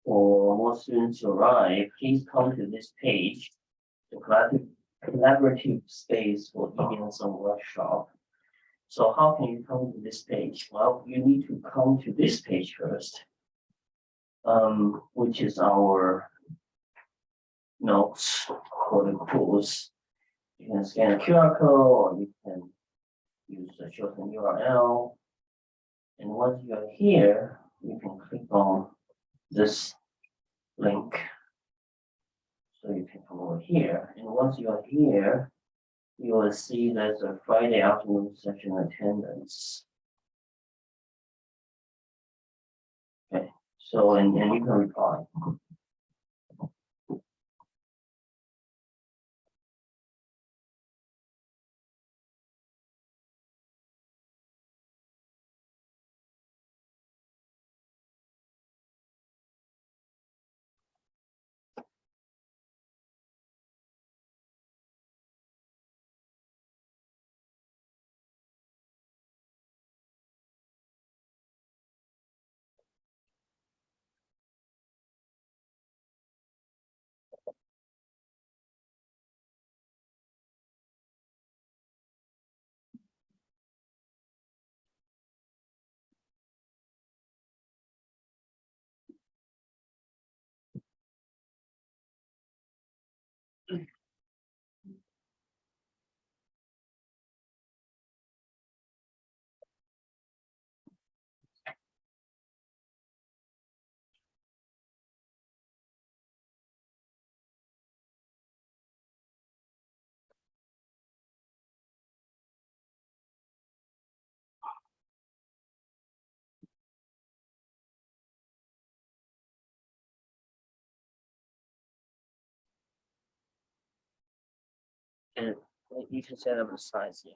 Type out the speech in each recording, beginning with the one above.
for more students to arrive, please come to this page, the collaborative space for Ideathon workshop. So how can you come to this page? Well, you need to come to this page first, which is our notes for the course. You can scan a QR code or you can use the shortened URL. And once you are here, you can click on this link. So you can come over here. And once you are here, you will see there's a Friday afternoon session attendance. Okay, so and you can reply. And you can set up the size here.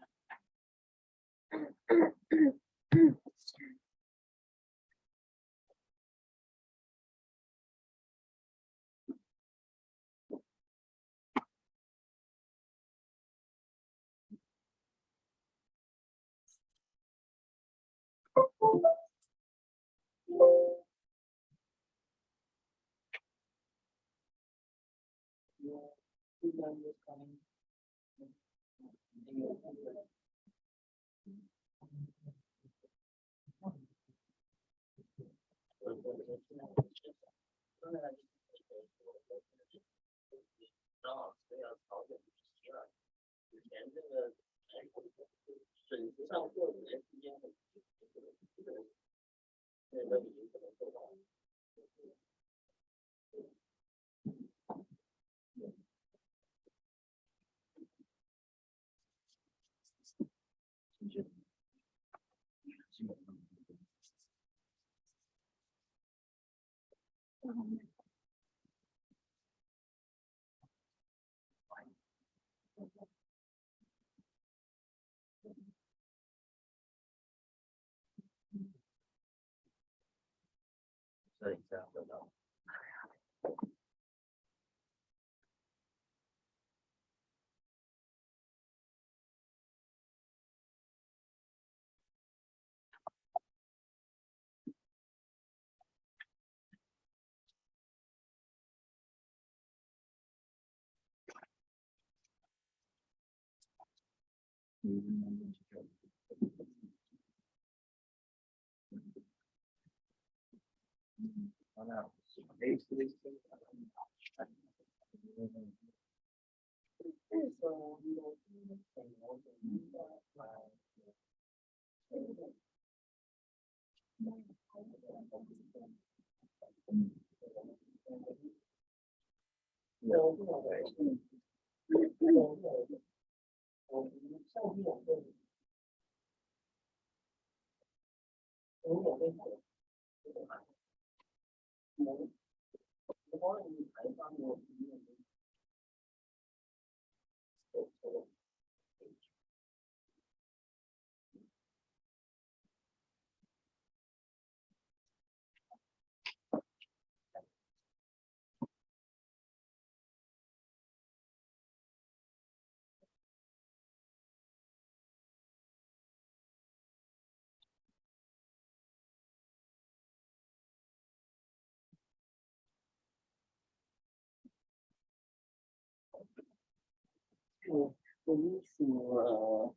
Okay, we need to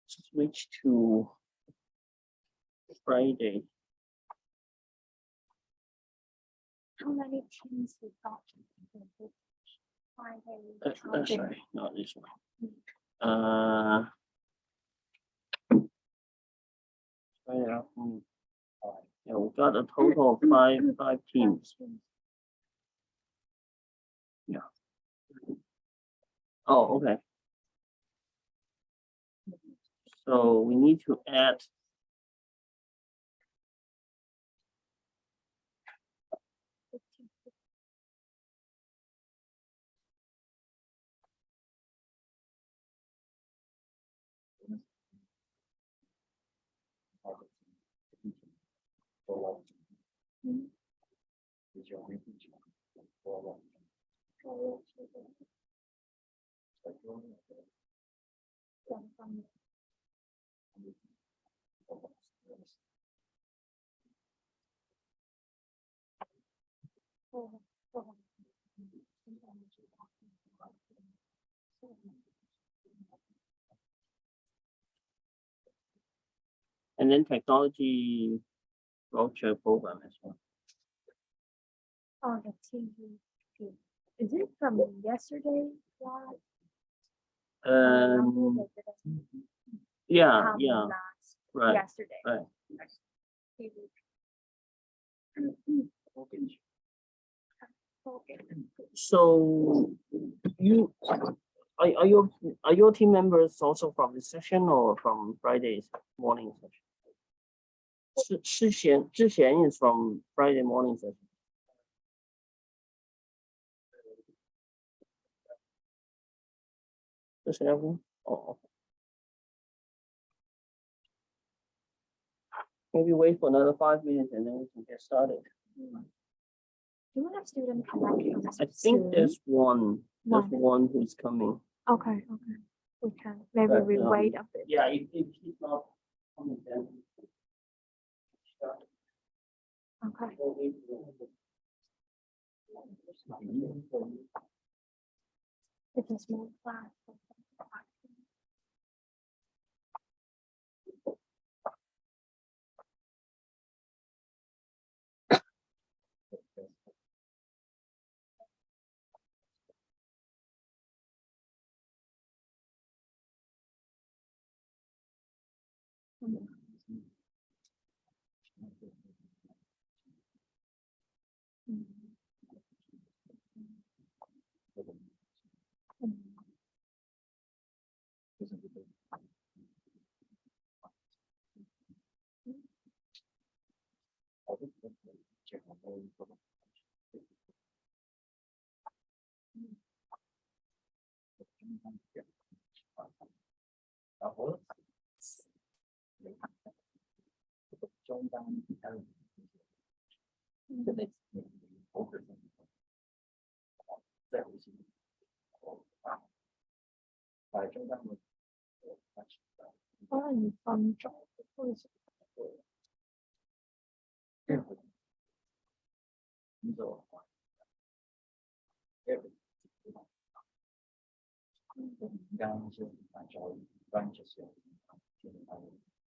switch to Friday. How many teams we got? Sorry, not this one. Friday afternoon. Yeah, we got a total of five teams. Yeah. Oh, okay. So we need to add. And then technology voucher program as well. Oh, the TV. Is it from yesterday? Yeah, right. Yesterday. Right. So you are your team members also from this session or from Friday's morning session? 之前 is from Friday morning session. Just everyone? Oh, okay. Maybe wait for another 5 minutes and then we can get started. Do we have students come back? I think there's one who's coming. Okay. We can maybe we wait a bit. Yeah, if he's not coming, then start. Okay. It's a small class.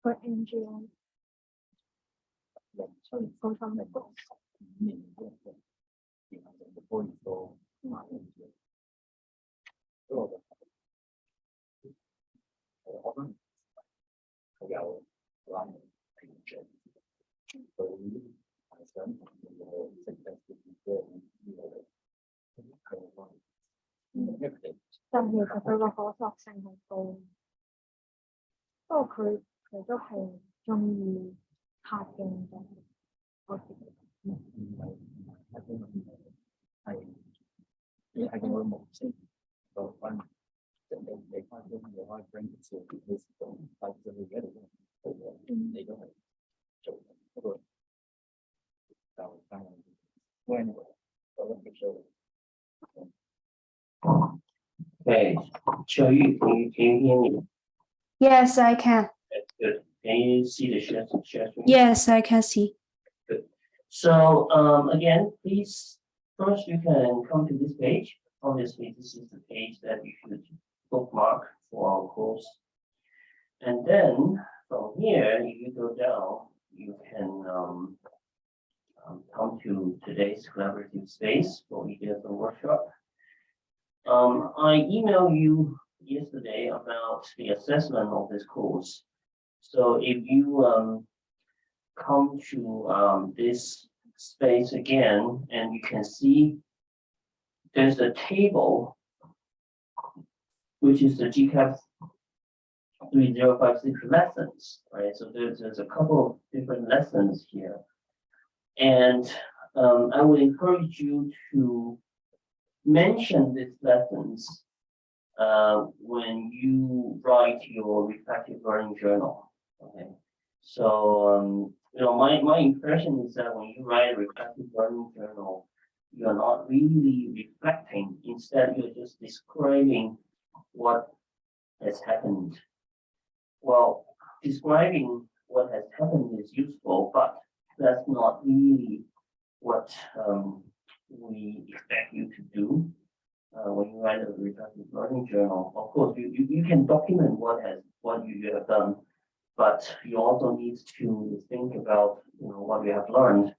For NGO.但係其實佢個可塑性好高，不過佢都係中意拍鏡嘅，我覺得。係，你係個模式個分，即係你翻工你可以 bring 少啲嘅時間，但係你而家你都係做，不過就但係 when 我都唔需要。Okay, Qiuyu, can you hear me? Yes, I can. Good. Can you see the share screen? Yes, I can see. Good. So again, please first you can come to this page obviously this is the page that you should bookmark for our course. And then from here, if you go down, you can come to today's collaborative space for Ideathon workshop. I emailed you yesterday about the assessment of this course. So if you come to this space again, and you can see there's a table, which is the GCAP 3056 lessons, right? So there's a couple of different lessons here. And I would encourage you to mention these lessons when you write your reflective learning journal. Okay. So my impression is that when you write a reflective learning journal, you're not really reflecting. Instead, you're just describing what has happened. Well, describing what has happened is useful, but that's not really what we expect you to do when you write a reflective learning journal. Of course, you can document what you have done, but you also need to think about what you have learned.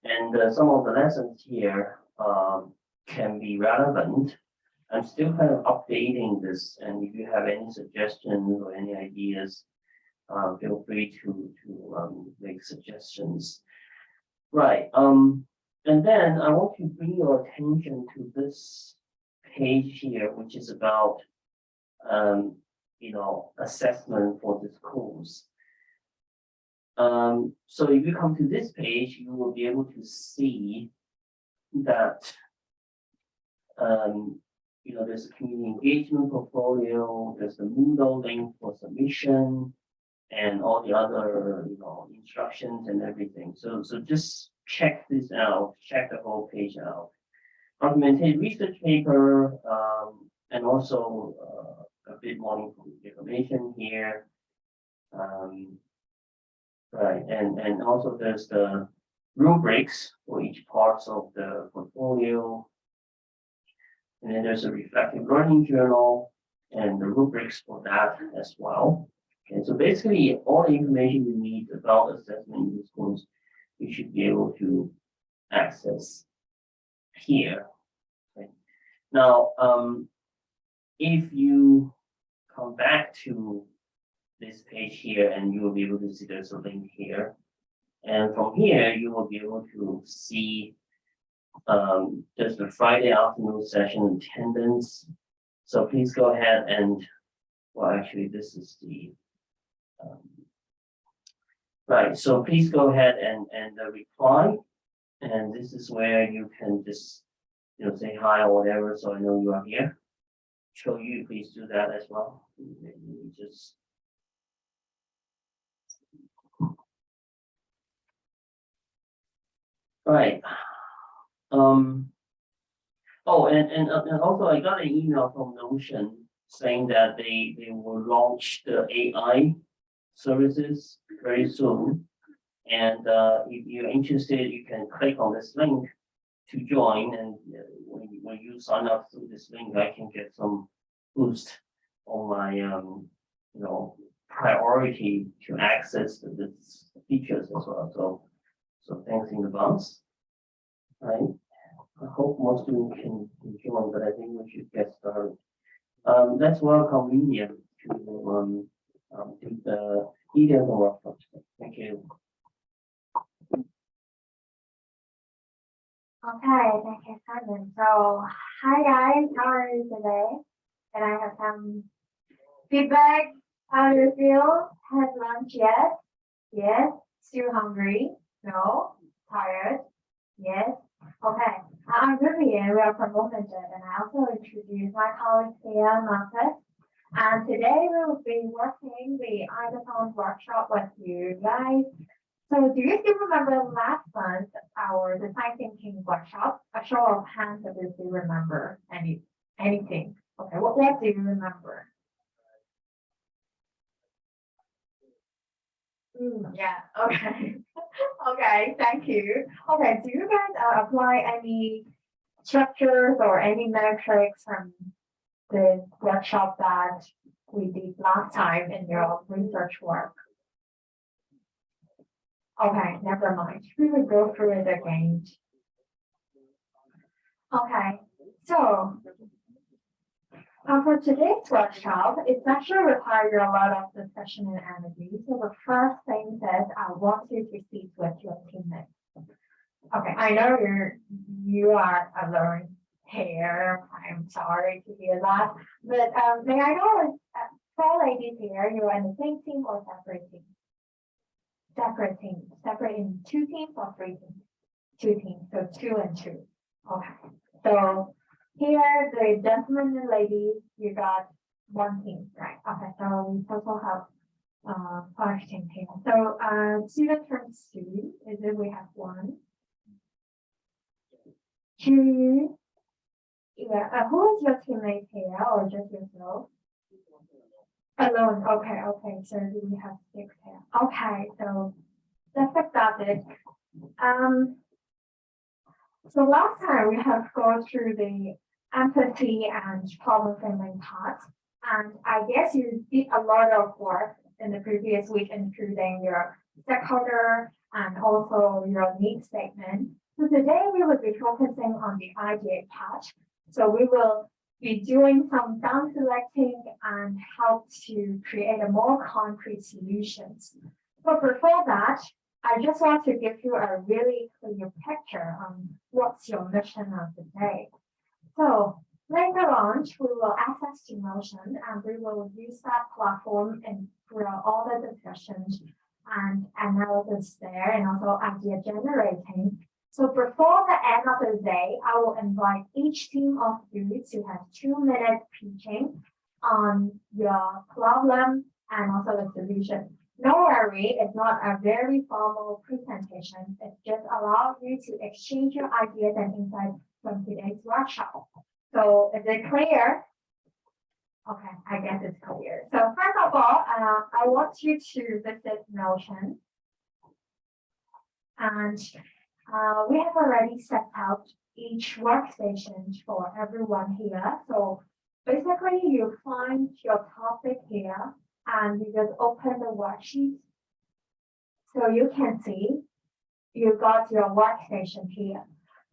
And some of the lessons here can be relevant. I'm still kind of updating this, and if you have any suggestions or any ideas, feel free to make suggestions. Right. And then I want to bring your attention to this page here, which is about assessment for this course. So if you come to this page, you will be able to see that there's a community engagement portfolio, there's the Moodle link for submission, and all the other instructions and everything. So just check this out, check the whole page out. Argumentative research paper, and also a bit more information here. Right, and also there's the rubrics for each parts of the portfolio. And then there's a reflective learning journal and the rubrics for that as well. Okay, so basically all the information you need about assessment in this course, you should be able to access here. Okay. Now, if you come back to this page here, and you will be able to see there's a link here. And from here, you will be able to see there's the Friday afternoon session attendance. So please go ahead and, well, actually, this is the, right. So please go ahead and reply. And this is where you can just, say hi or whatever. So I know you are here. Show you, please do that as well. Just. Right. Oh, and also I got an email from Notion saying that they will launch the AI services very soon. And if you're interested, you can click on this link to join. And when you sign up through this link, I can get some boost on my priority to access the features as well. So thanks in advance. Right. I hope most of you can join, but I think we should get started. Let's welcome Lydia to do the Ideathon workshop. Thank you. Okay, thank you, Simon. So, hi guys, how are you today? Can I have some feedback? How do you feel? Had lunch yet? Yes. Still hungry? No. Tired? Yes. Okay. I'm Vivian. We are from Open, and I also introduce my colleagues here, Marcus. And today we will be working the Ideathon workshop with you guys. So do you still remember last month our design thinking workshop? A show of hands if you still remember anything. Okay, what do you remember? Yeah, okay. Okay, thank you. Okay, do you guys apply any structures or any metrics from the workshop that we did last time in your research work? Okay, never mind. We will go through it again. Okay, so for today's workshop, it's actually require a lot of discussion and energy. So the first thing is I want you to speak with your teammates. Okay, I know you are alone here. I'm sorry to hear that. But may I know, four ladies here, you are in the same team or separate team? Separate team. Separate in two teams or three teams? Two teams. So 2 and 2. Okay. So here, the gentlemen and ladies, you got one team, right? Okay. So we total have 5 teams here. So student turns 2 is if we have 1, 2. Yeah. Who is your teammate here or just yourself? Alone. Okay. Okay. So we have 6 here. Okay. So let's get started. So last time we have gone through the empathy and problem framing parts, and I guess you did a lot of work in the previous week, including your stakeholder and also your need statement. So today we will be focusing on the idea part. So we will be doing some down selecting and help to create a more concrete solutions. But before that, I just want to give you a really clear picture on what's your mission of the day. So later on, we will access to Notion and we will use that platform and for all the discussions and analysis there and also idea generating. So before the end of the day, I will invite each team of you to have 2-minute pitching on your problem and also the solution. No worry, it's not a very formal presentation. It just allows you to exchange your ideas and insights from today's workshop. So is it clear? Okay, I guess it's clear. So first of all, I want you to visit Notion. And we have already set out each workstation for everyone here. So basically you find your topic here and you just open the worksheet. So you can see you got your workstation here.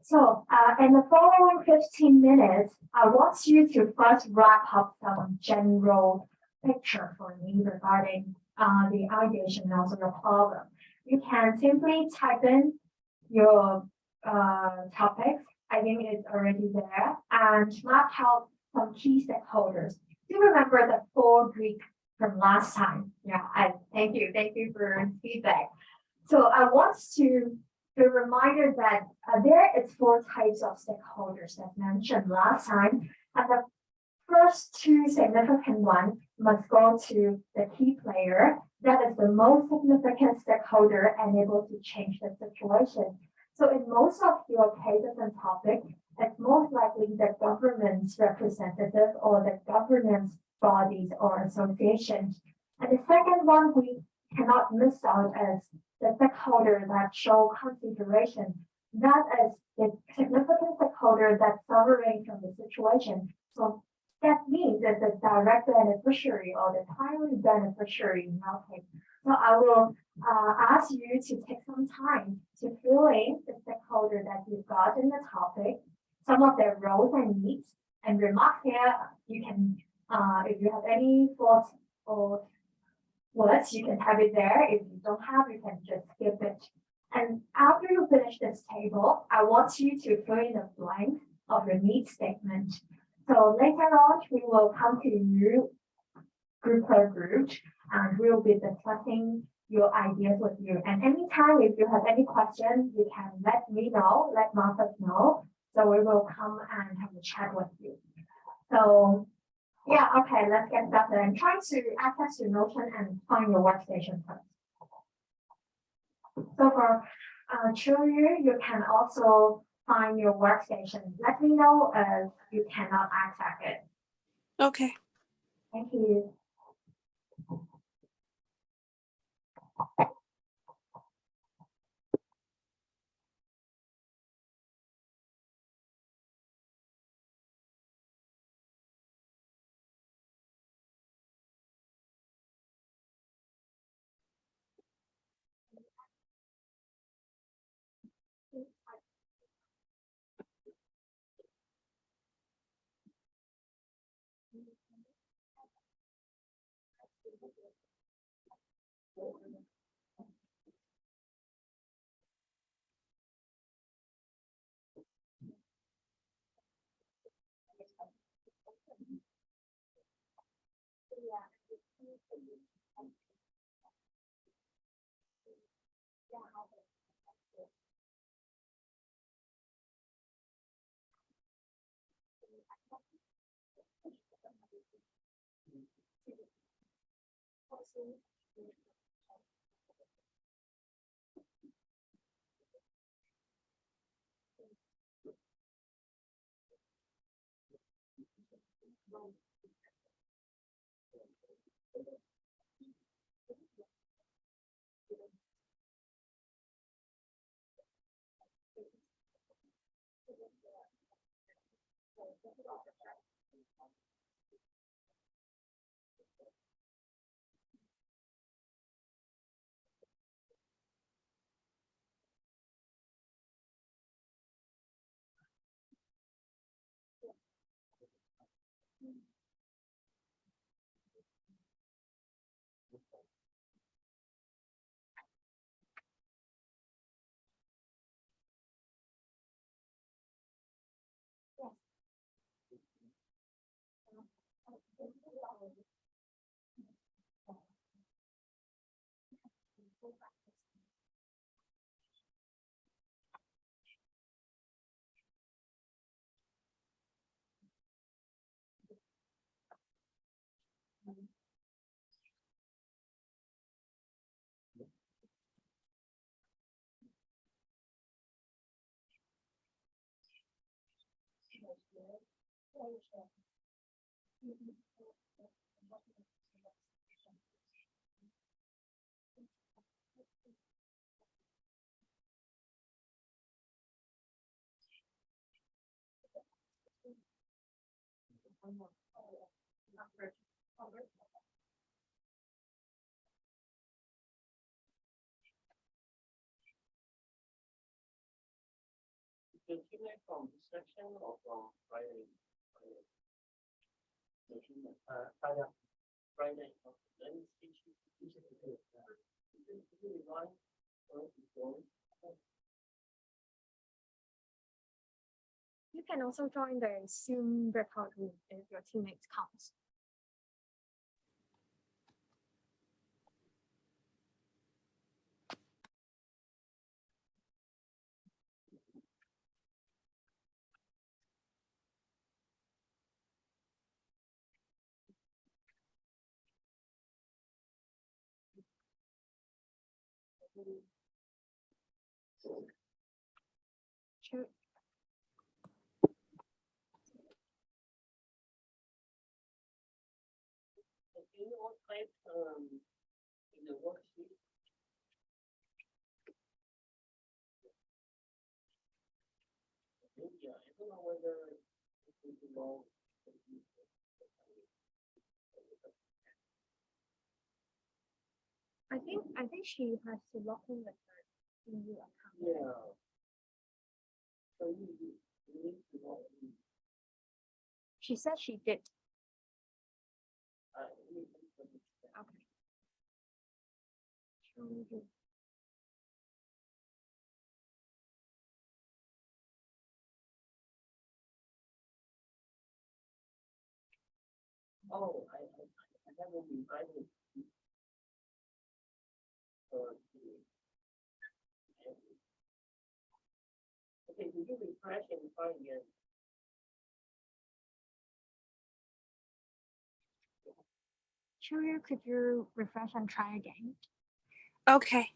So in the following 15 minutes, I want you to first wrap up some general picture for me regarding the ideation and also the problem. You can simply type in your topics. I think it's already there, and map out some key stakeholders. Do you remember the 4 Greek from last time? Yeah, thank you for feedback. So I want to be reminded that there is 4 types of stakeholders as mentioned last time, and the first 2 significant ones must go to the key player. That is the most significant stakeholder and able to change the situation. So in most of your cases and topics, it's most likely the government's representative or the governance bodies or associations. And the second one we cannot miss out as the stakeholder that show consideration. That is the significant stakeholder that's suffering from the situation. So that means that the direct beneficiary or the primary beneficiary in our case. So I will ask you to take some time to fill in the stakeholder that you've got in the topic, some of their roles and needs, and remarks here. You can, if you have any thoughts or words, you can have it there. If you don't have, you can just skip it. And after you finish this table, I want you to fill in the blank of your needs statement. So later on, we will come to you group per group, and we'll be discussing your ideas with you. And anytime if you have any questions, you can let me know, let Martha know. So we will come and have a chat with you. So yeah, okay, let's get started. And try to access your Notion and find your workstation first. So for Chuyu, you can also find your workstation. Let me know if you cannot access it. Okay. Thank you. Continue from this section or from Friday? Friday. Friday. Let me see. You can also join the Zoom record room if your teammates comes. Sure. Do you all type in the worksheet? Yeah, I don't know whether it will belong. I think she has to log in with her EU account. Yeah. So you need to log in. She said she did. Let me put it there. Okay. Show me the- Oh, I haven't invited. Okay, did you refresh and try again? Julia, could you refresh and try again? Okay.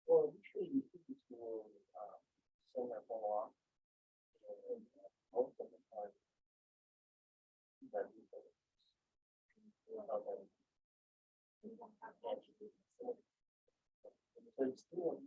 Well, usually you think it's more similar for most of the time that people so it's still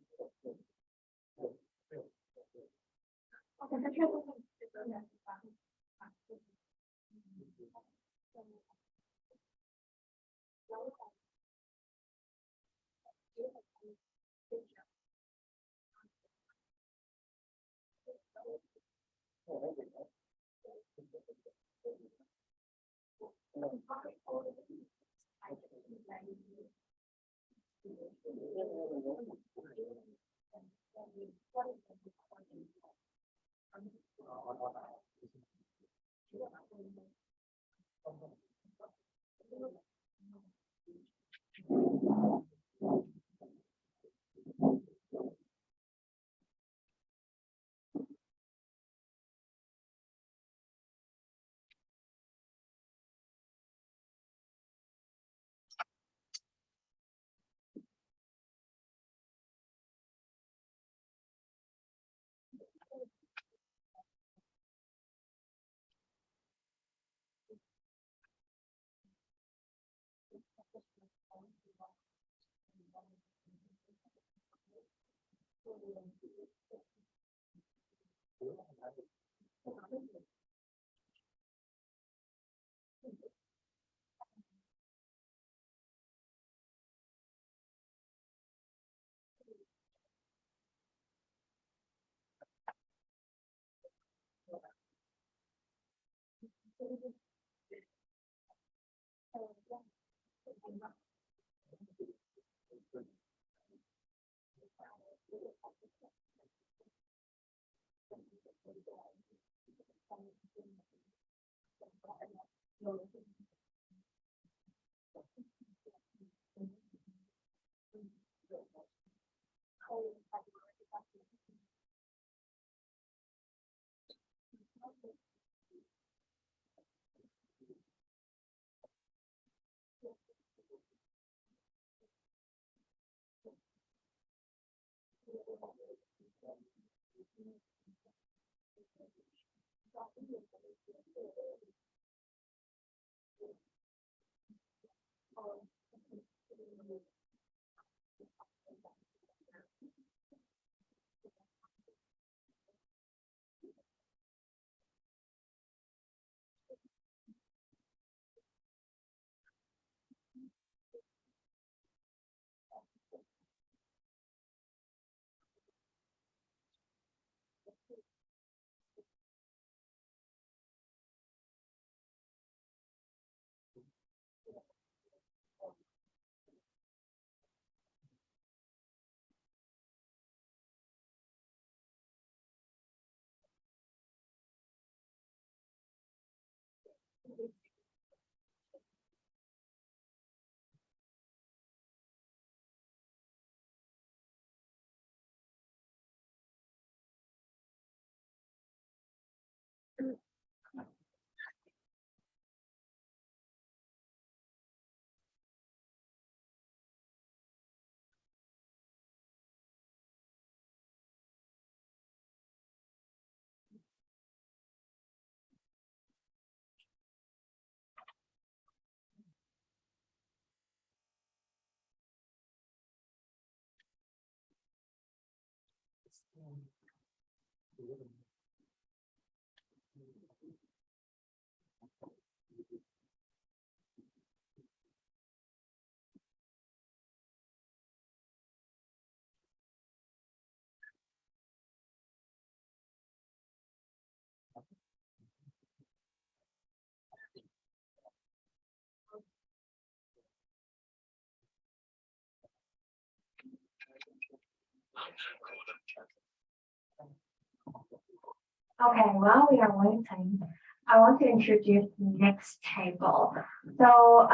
Okay, while we are waiting, I want to introduce the next table. So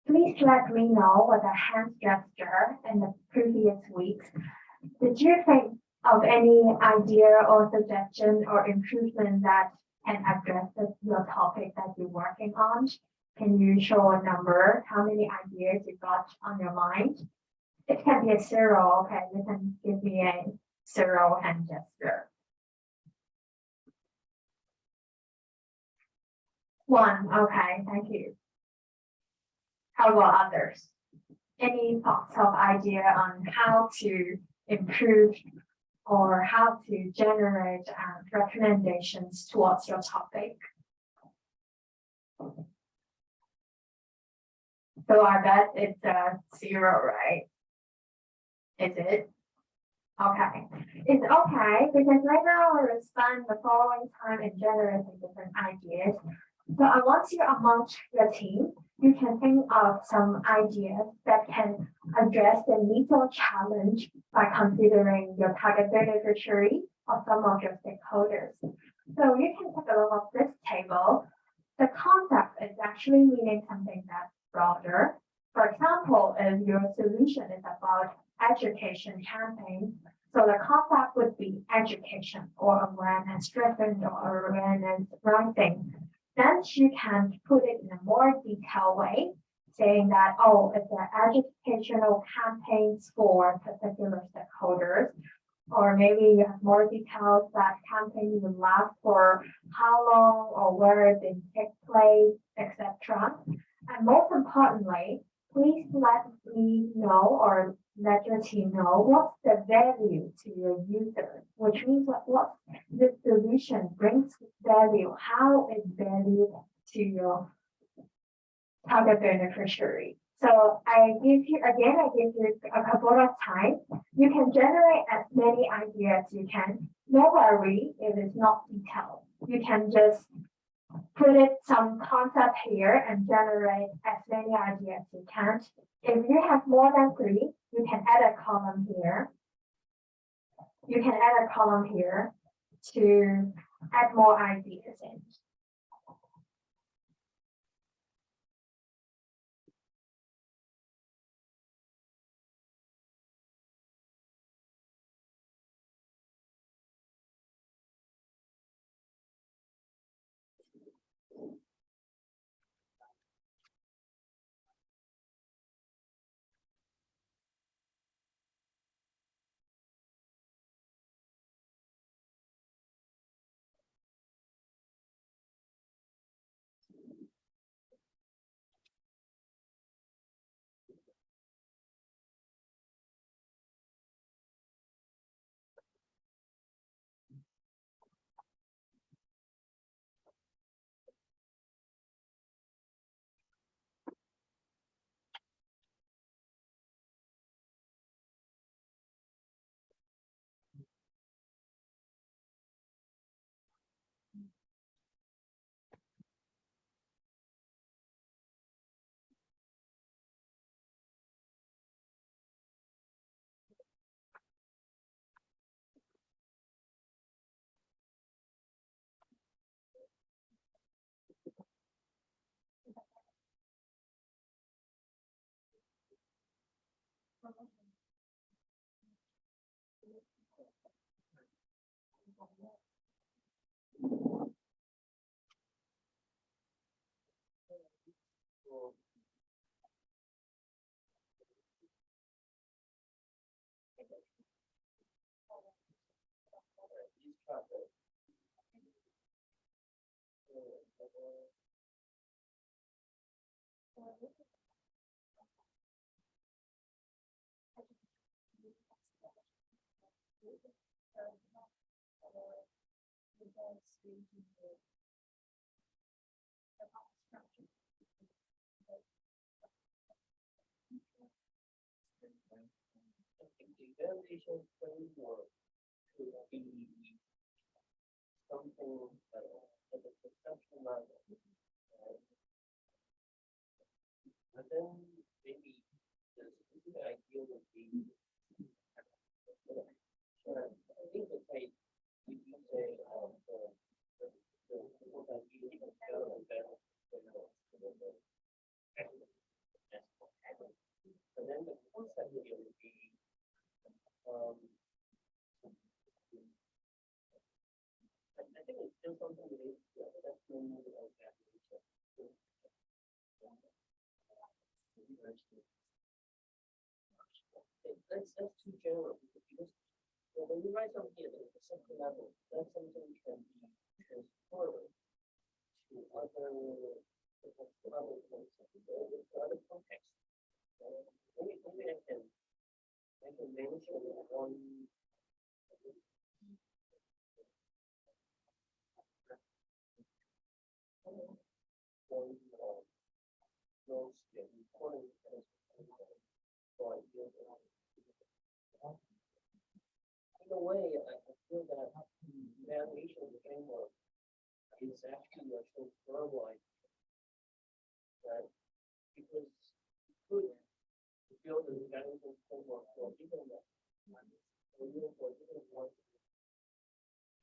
please let me know what the hand gesture in the previous weeks. Did you think of any idea or suggestion or improvement that can address your topic that you're working on? Can you show a number? How many ideas you got on your mind? It can be a zero, okay? You can give me a zero hand gesture. One, okay, thank you. How about others? Any thoughts of idea on how to improve or how to generate recommendations towards your topic? So I bet it's a zero, right? Is it? Okay. It's okay because later on we will spend the following time in generating different ideas. So I want you amongst your team, you can think of some ideas that can address the needs or challenge by considering your target beneficiary or some of your stakeholders. So you can take a look at this table. The concept is actually meaning something that's broader. For example, if your solution is about education campaign, so the concept would be education or awareness driven or awareness rising. Then you can put it in a more detailed way, saying that, oh, it's an educational campaigns for particular stakeholders, or maybe you have more details that campaign will last for how long or where it will take place, etc. And most importantly, please let me know or let your team know what's the value to your user, which means what this solution brings value, how it value to your target beneficiary. So I give you a couple of times. You can generate as many ideas as you can. No worry if it's not detailed. You can just put it some concept here and generate as many ideas as you can. If you have more than 3, you can add a column here. You can add a column here to add more ideas in. The evaluation framework could be something at the perception level, right? But then maybe the specific idea would be, I think the case, if you say, what idea is better and better, and then the concept here would be, I think it's still something related to assessment or evaluation. That's too general because when you write something at the conceptual level, that's something can be transferred to other contexts. Maybe I can mention one. In a way, I feel that evaluation framework is actually a transferable idea, right? Because you could build an evaluation framework for different ones.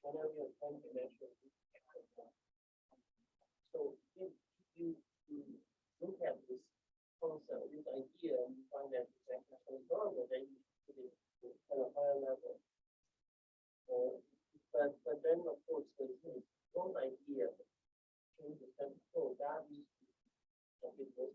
Whenever you're trying to measure. So if you look at this concept, this idea, and you find that it's actually transferable, then you put it at a higher level. But then of course there's one idea changes and so that is a bit more.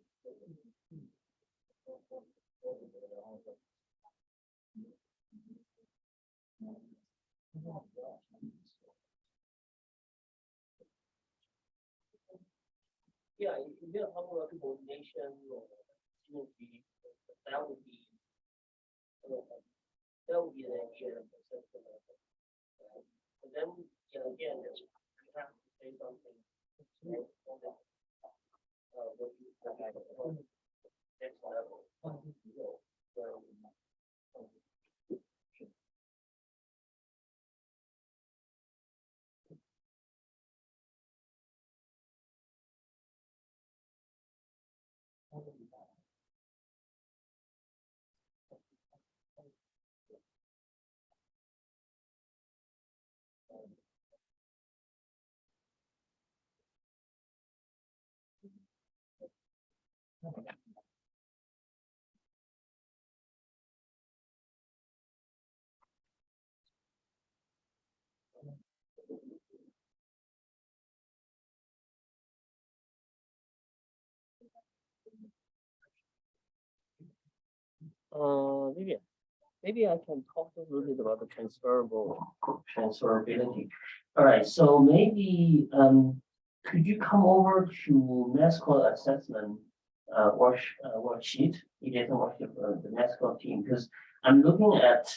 Yeah, if you get a coordination or synergy, that would be an idea. But then, again, you have to say something. What you next level. Maybe I can talk a little bit about the transferability. All right, so maybe could you come over to mascot assessment worksheet? Ideathon worksheet for the mascot team, because I'm looking at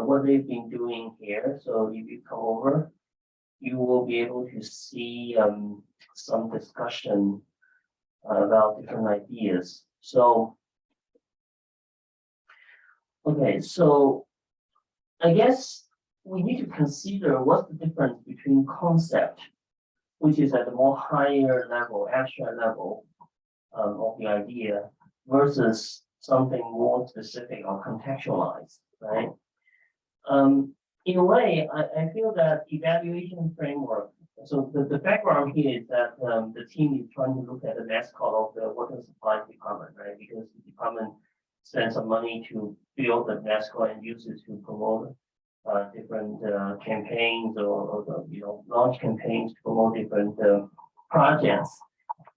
what they've been doing here. So if you come over, you will be able to see some discussion about different ideas. So okay, so I guess we need to consider what's the difference between concept, which is at the more higher level, abstract level of the idea, versus something more specific or contextualized, right? In a way, I feel that evaluation framework. So the background here is that the team is trying to look at the mascot of the water supply department, right? Because the department spend some money to build the mascot and use it to promote different campaigns or launch campaigns to promote different projects.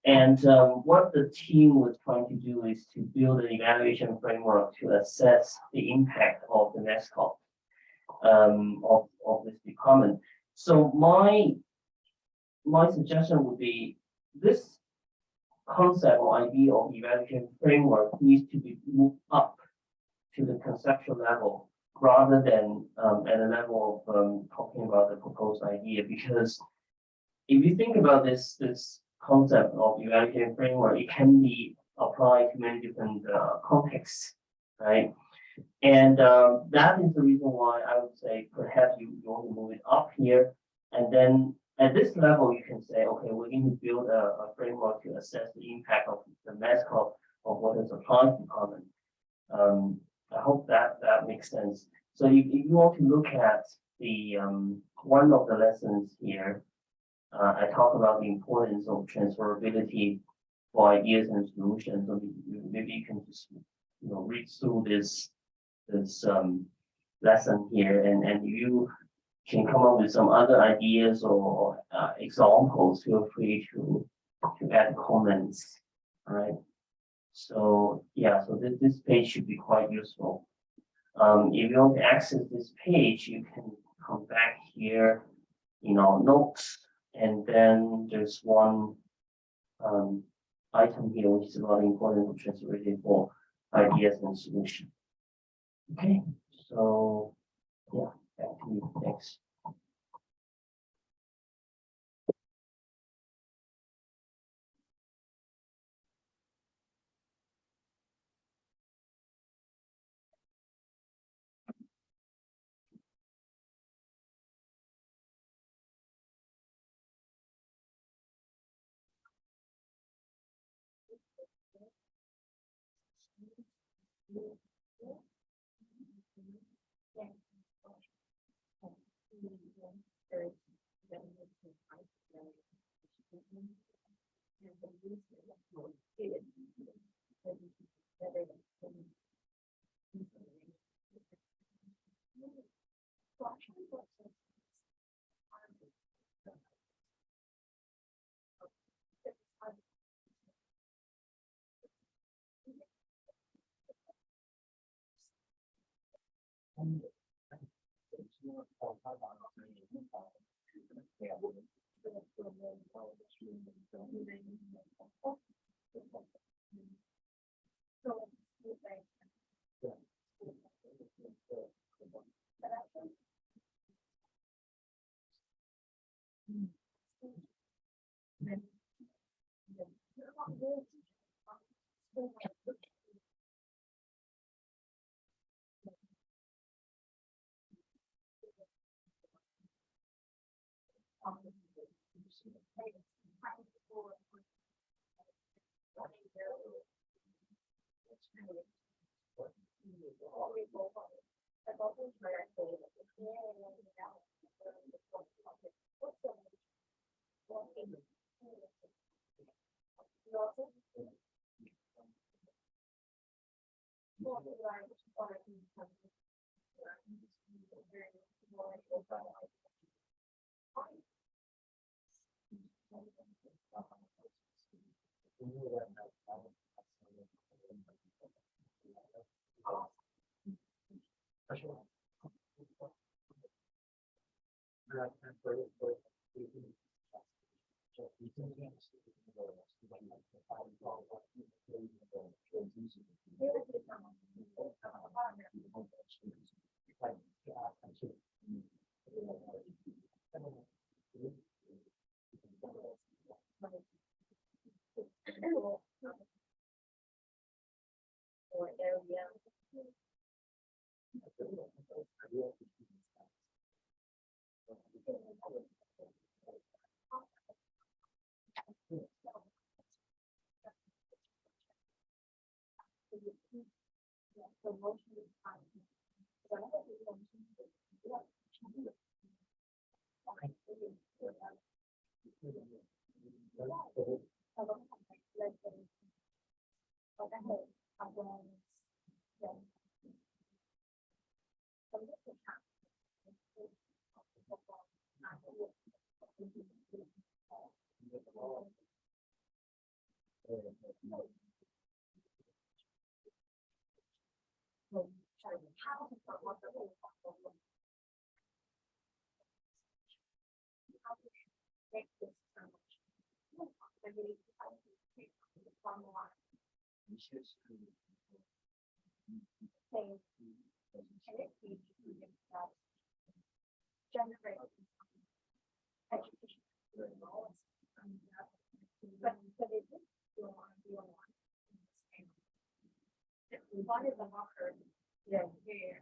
And what the team was trying to do is to build an evaluation framework to assess the impact of the mascot of this department. So my suggestion would be this concept or idea of evaluation framework needs to be moved up to the conceptual level rather than at a level of talking about the proposed idea. Because if you think about this concept of evaluation framework, it can be applied to many different contexts, right? And that is the reason why I would say perhaps you want to move it up here, and then at this level you can say, okay, we're going to build a framework to assess the impact of the mascot of what is applied to common. I hope that makes sense. So if you want to look at the one of the lessons here, I talk about the importance of transferability for ideas and solutions. So maybe you can just read through this lesson here, and you can come up with some other ideas or examples. Feel free to add comments. All right. So yeah, so this page should be quite useful. If you want to access this page, you can come back here, notes, and then there's one item here which is about important for transferability for ideas and solutions. Okay, so yeah, back to you. Thanks. Generate education. But it is one is the marker. Yeah, maybe.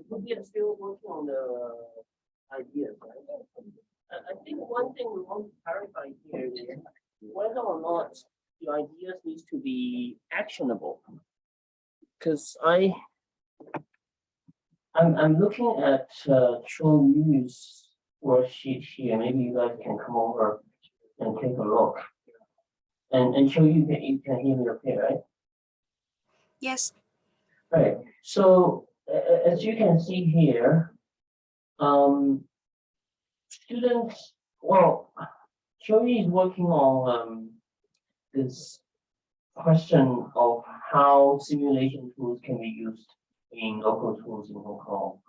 We are still working on the ideas, right? I think one thing we want to clarify here is whether or not the ideas needs to be actionable. Because I'm looking at Cho Yu's worksheet here. Maybe you guys can come over and take a look. And Cho Yu, you can hear me okay, right? Yes. Right. So as you can see here, students, well, Joey is working on this question of how simulation tools can be used in local schools in Hong Kong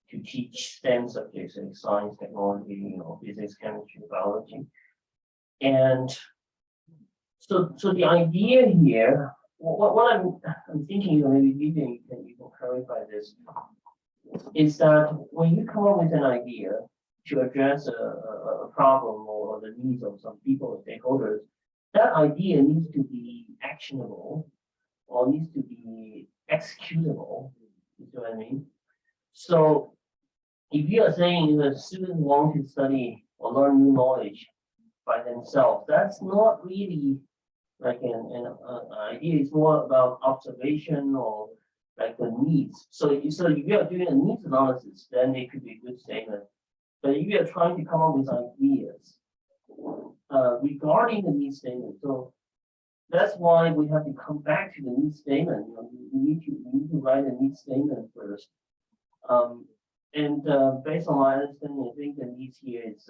to teach STEM subjects like science, technology, physics, chemistry, biology. And so the idea here, what I'm thinking, maybe you can clarify this, is that when you come up with an idea to address a problem or the needs of some people or stakeholders, that idea needs to be actionable or needs to be executable. You see what I mean? So if you are saying that students want to study or learn new knowledge by themselves, that's not really like an idea. It's more about observation or like the needs. So if you are doing a needs analysis, then it could be a good statement. But if you are trying to come up with ideas regarding the needs statement, so that's why we have to come back to the need statement. You know, we need to write a need statement first. And based on my understanding, I think the needs here is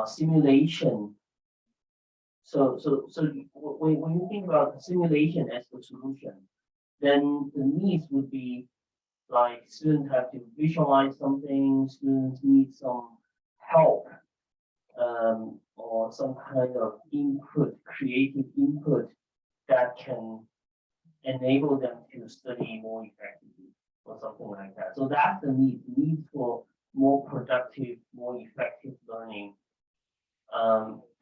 simulation. So when you think about simulation as the solution, then the needs would be like students have to visualize something, students need some help, or some kind of input, creative input that can enable them to study more effectively or something like that. So that's the need for more productive, more effective learning.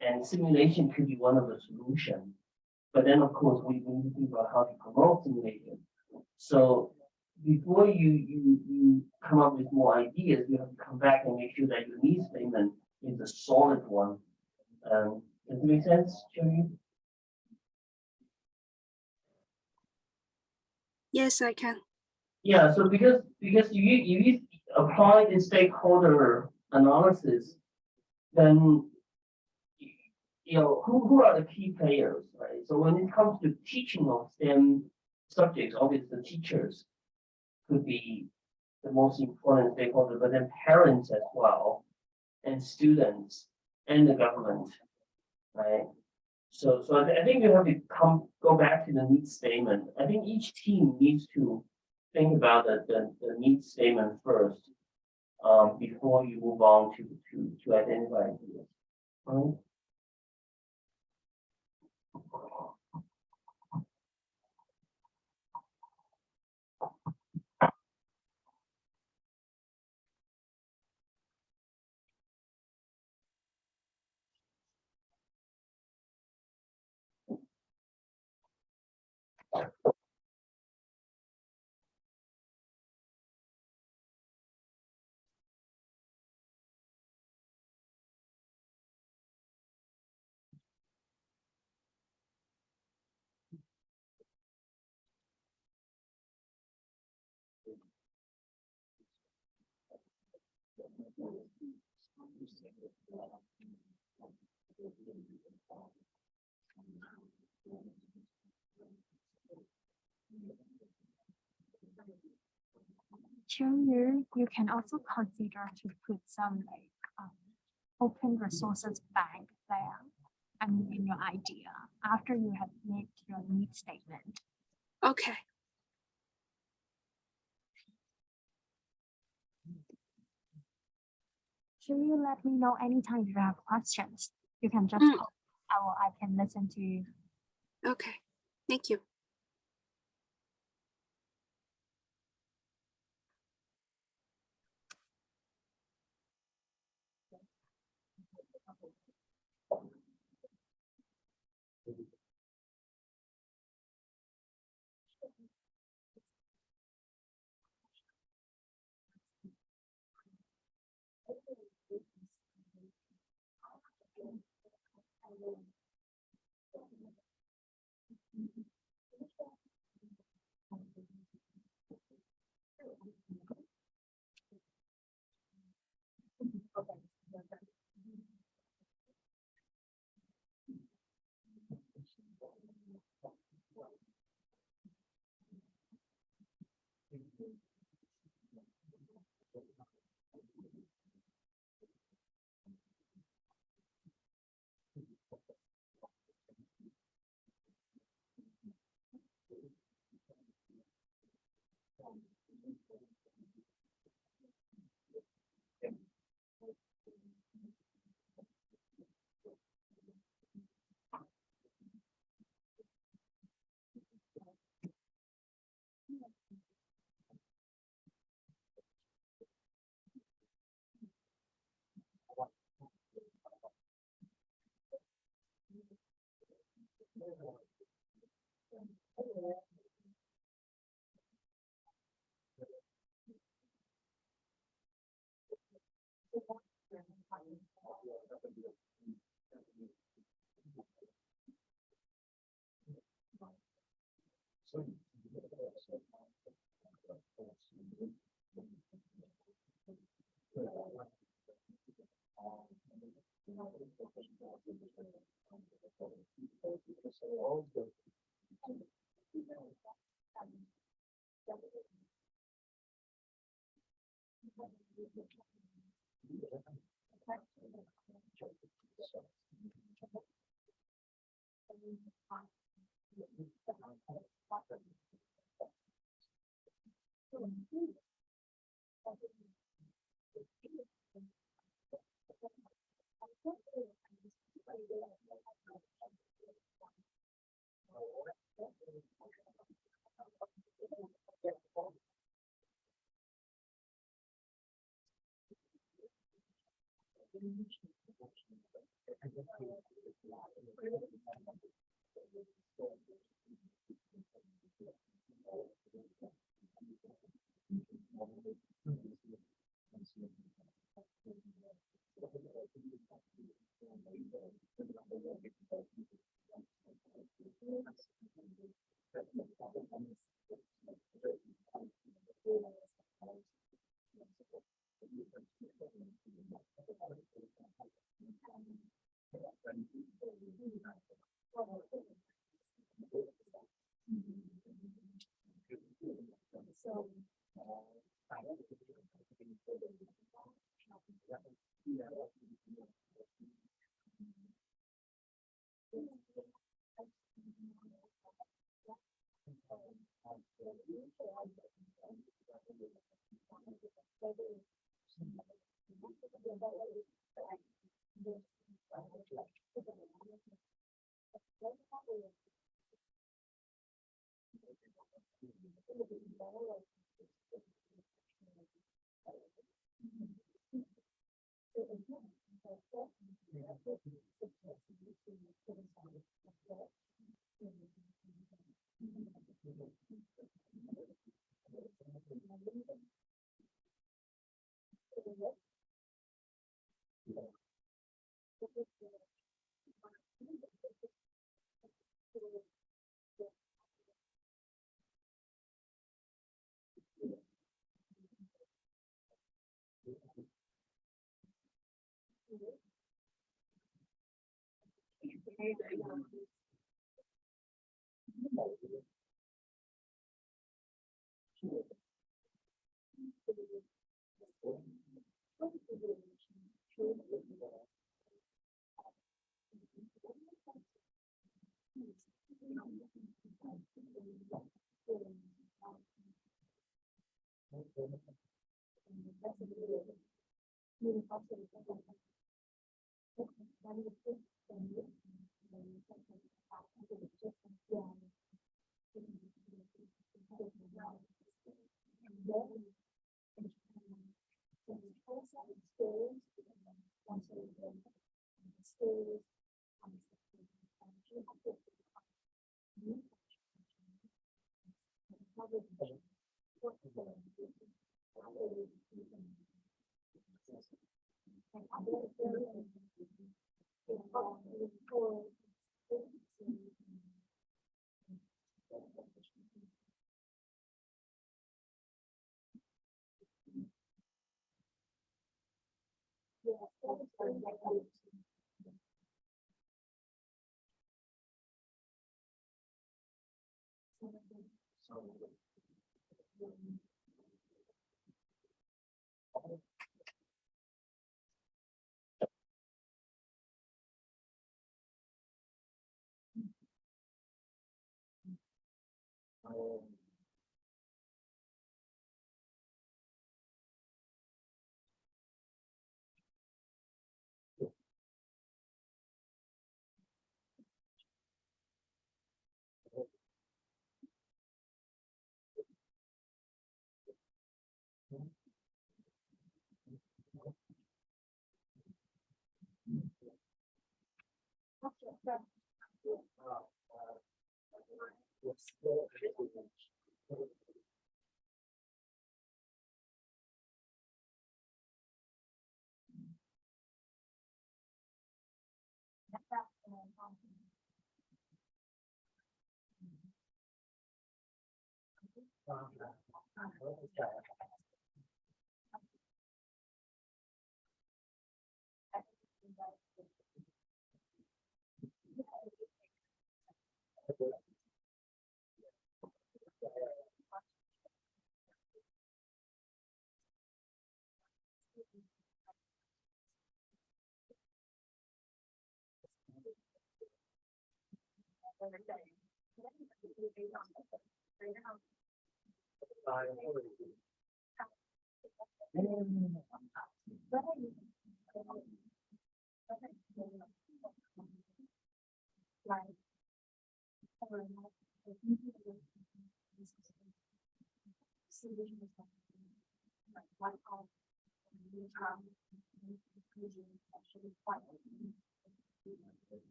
And simulation could be one of the solutions. But then, of course, we need to think about how to promote simulation. So before you come up with more ideas, you have to come back and make sure that your need statement is a solid one. Does it make sense, Jerry? Yes, I can. Yeah, so because you apply the stakeholder analysis, then you know who are the key players, right? So when it comes to teaching of STEM subjects, obviously the teachers could be the most important stakeholder, but then parents as well, and students and the government, right? So I think you have to go back to the needs statement. I think each team needs to think about the needs statement first, before you move on to identify ideas. Right? You can also consider to put some like open resources bank there. I mean, in your idea after you have made your need statement. Okay. Should you let me know anytime you have questions? You can just call. I can listen to you. Okay. Thank you.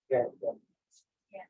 Yeah, that's yeah.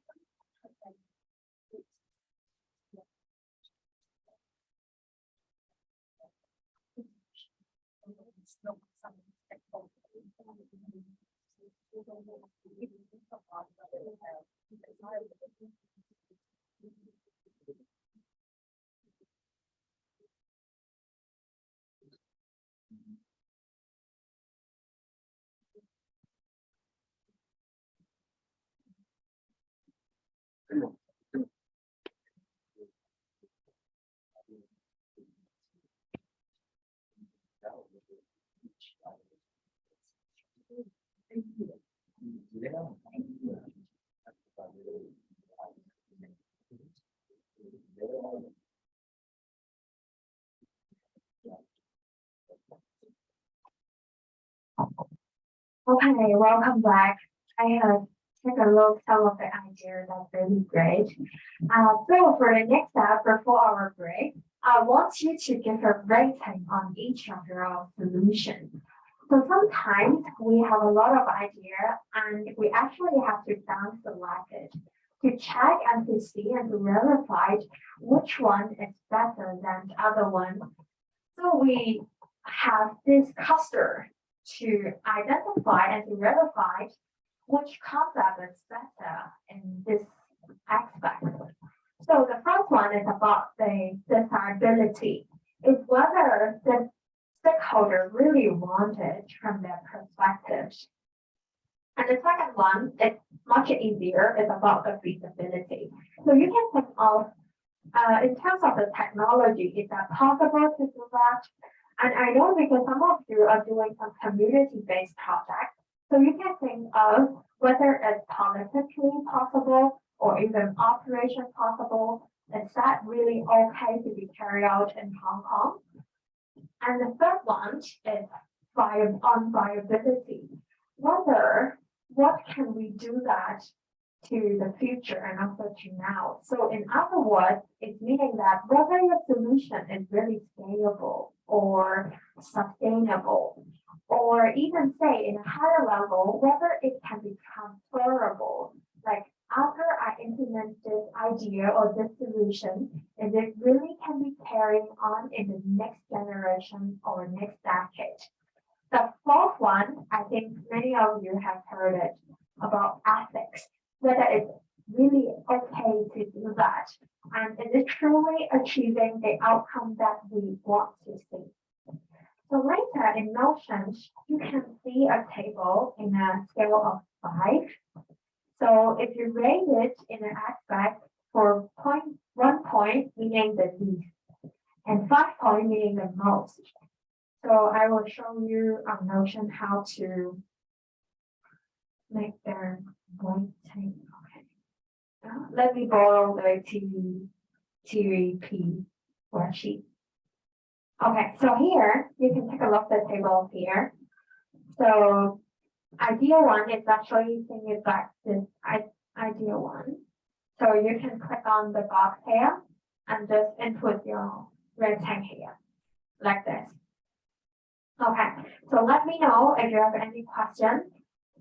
Okay, welcome back. I have taken a look some of the ideas. That's really great. So for the next step, before our break, I want you to give a rating on each of your solutions. So sometimes we have a lot of idea and we actually have to down select it to check and to see and to verify which one is better than the other one. So we have this cluster to identify and to verify which concept is better in this aspect. So the first one is about the desirability. It's whether the stakeholder really want it from their perspective. And the second one is much easier, is about the feasibility. So you can think of, in terms of the technology, is that possible to do that? And I know because some of you are doing some community-based projects, so you can think of whether it's politically possible or even operation possible. Is that really okay to be carried out in Hong Kong? And the third one is on viability. Whether what can we do that to the future and also to now. So in other words, it's meaning that whether your solution is really scalable or sustainable, or even say in a higher level, whether it can be transferable. Like after I implement this idea or this solution, and it really can be carrying on in the next generation or next decade. The fourth one, I think many of you have heard it about ethics, whether it's really okay to do that, and is it truly achieving the outcome that we want to see. So later in Notions, you can see a table in a scale of 5. So if you rate it in an aspect for 1 point, meaning the least, and 5 points meaning the most. So I will show you on Notion how to make their weighting. Okay. Let me borrow the TVP worksheet. Okay, so here you can take a look at the table here. So idea 1 is actually thinking back this idea 1. So you can click on the box here and just input your rating here, like this. Okay, so let me know if you have any questions.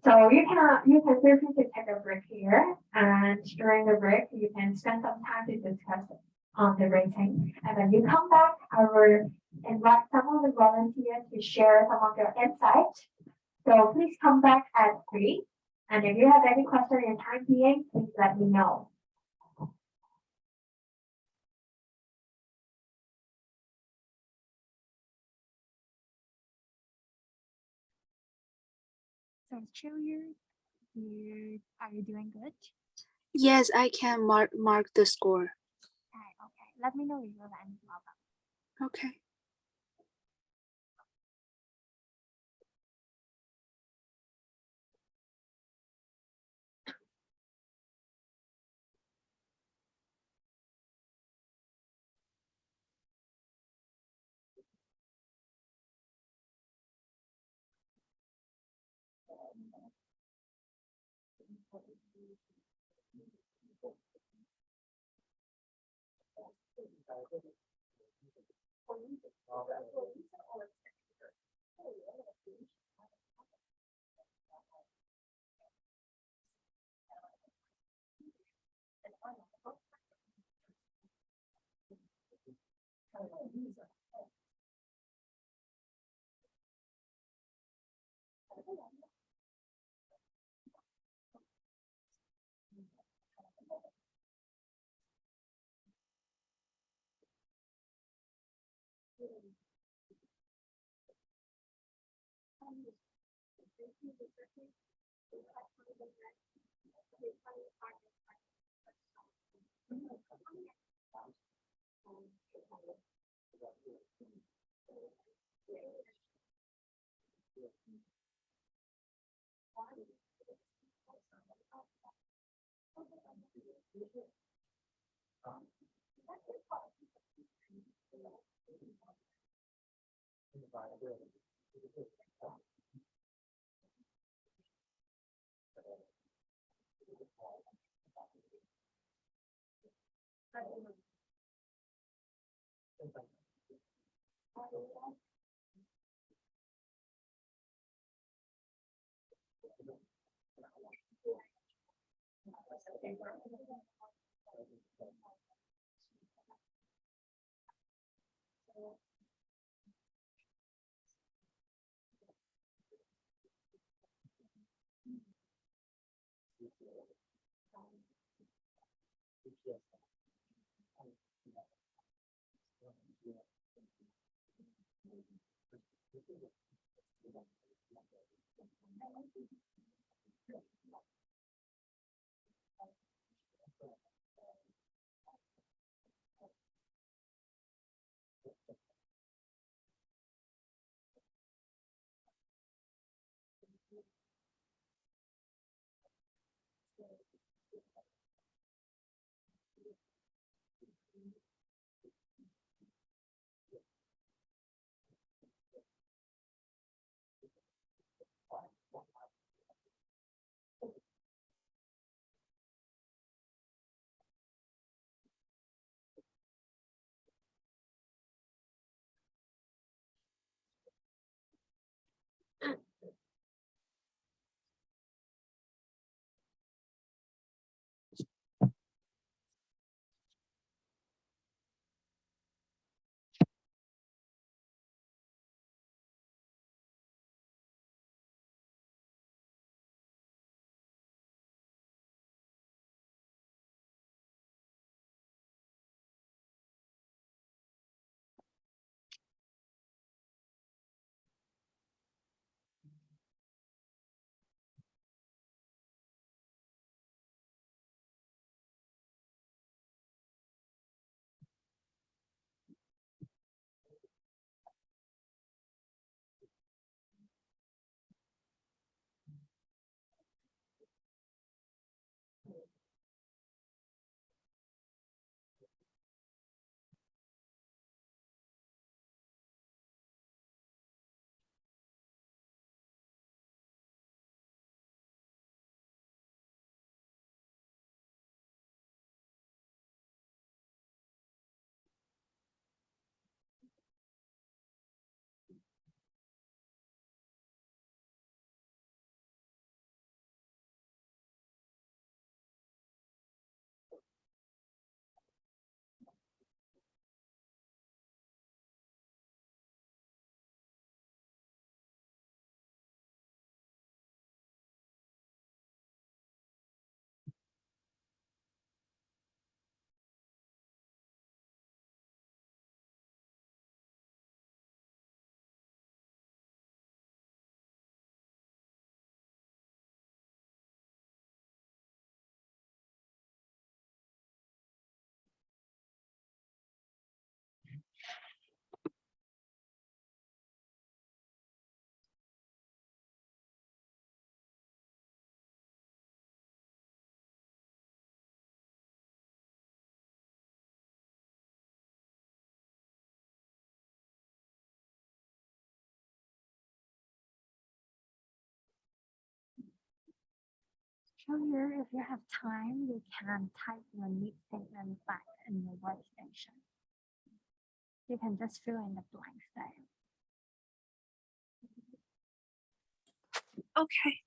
So you can feel free to take a break here, and during the break you can spend some time to discuss on the rating. And when you come back, I will invite some of the volunteers to share some of their insights. So please come back at 3. And if you have any question in time being, please let me know. So Cheer, are you doing good? Yes, I can mark the score. Okay. Let me know if you have any problem. Okay. So here, if you have time, you can type your need statement back in your workstation. You can just fill in the blanks there. Okay.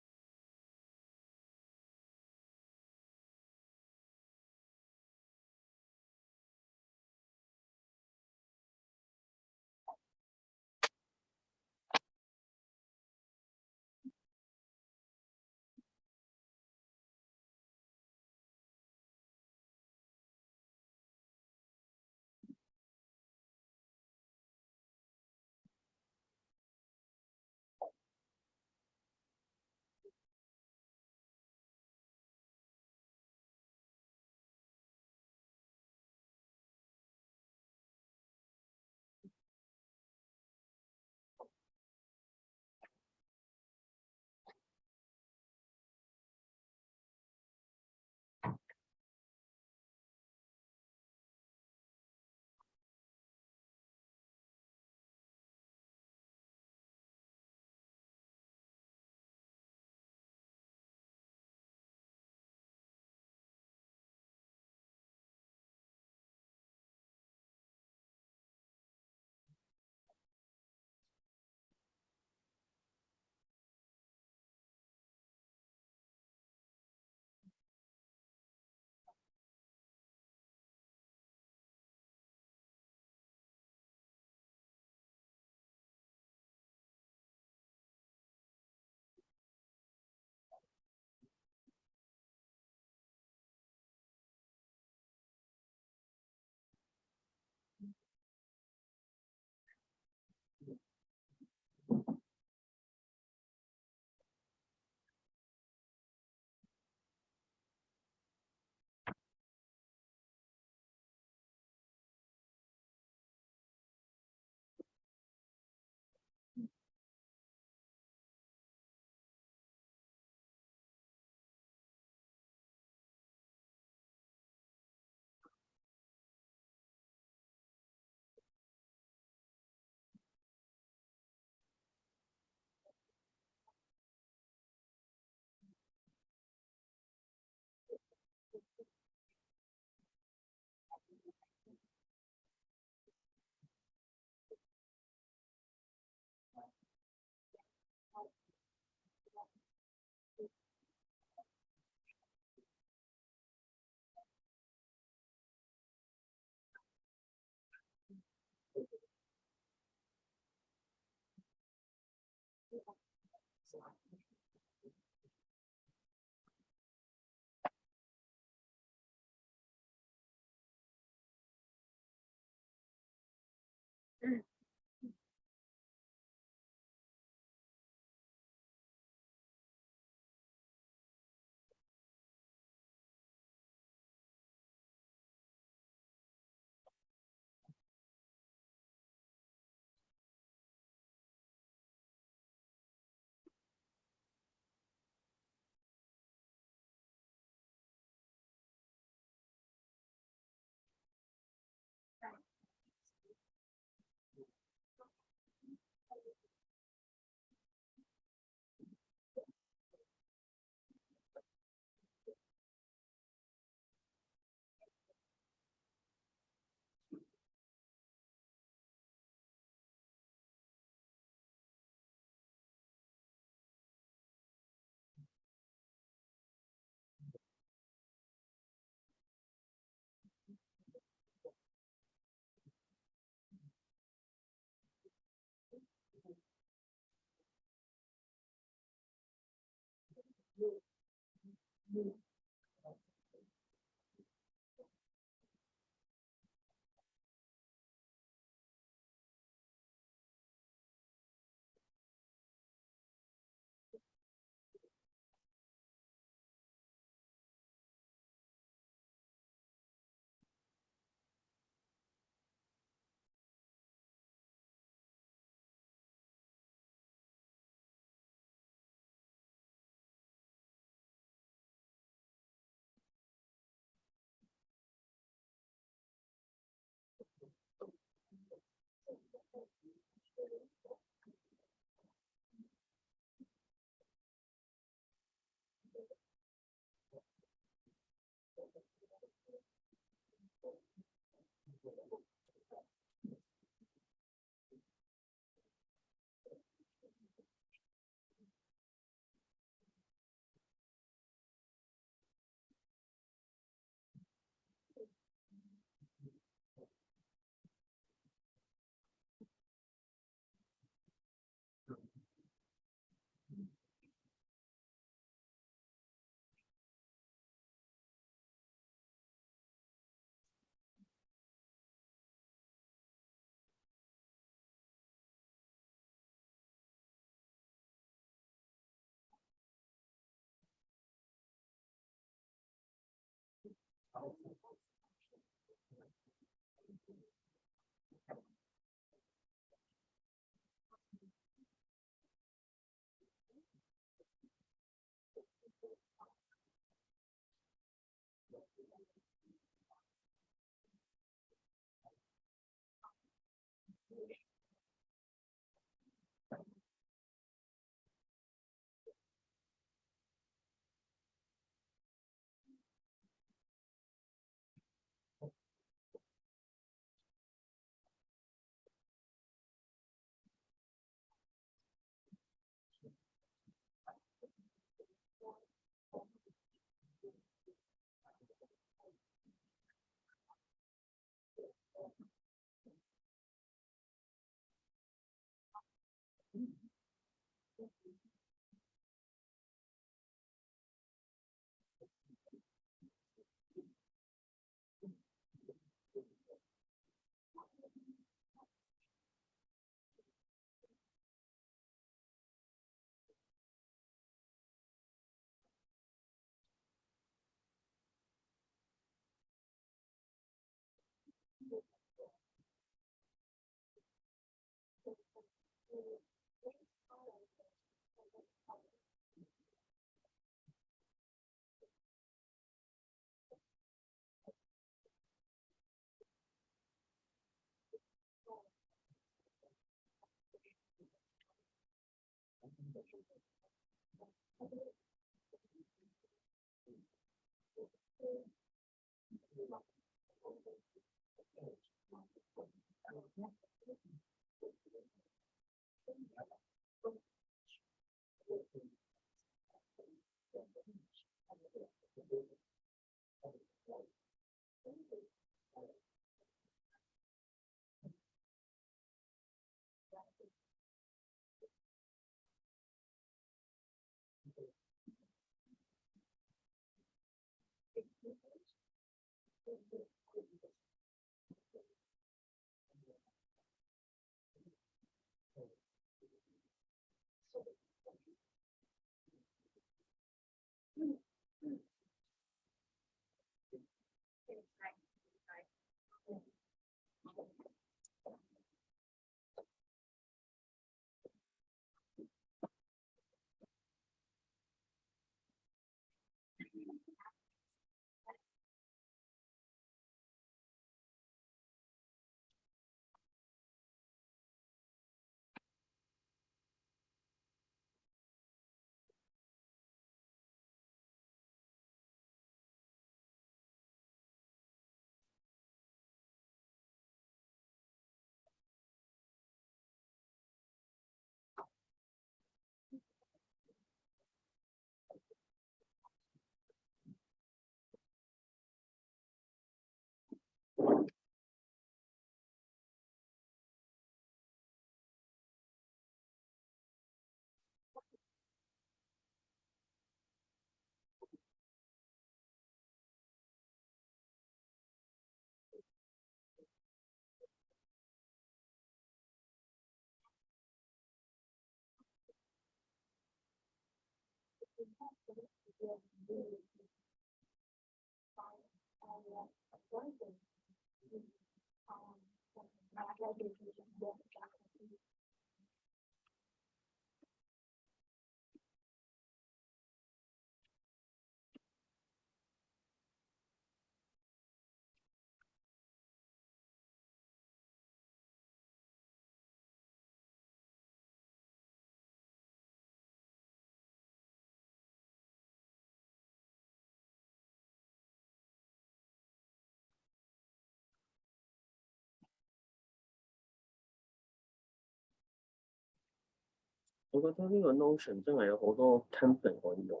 我覺得呢個 Notion 真係有好多 template 可以用，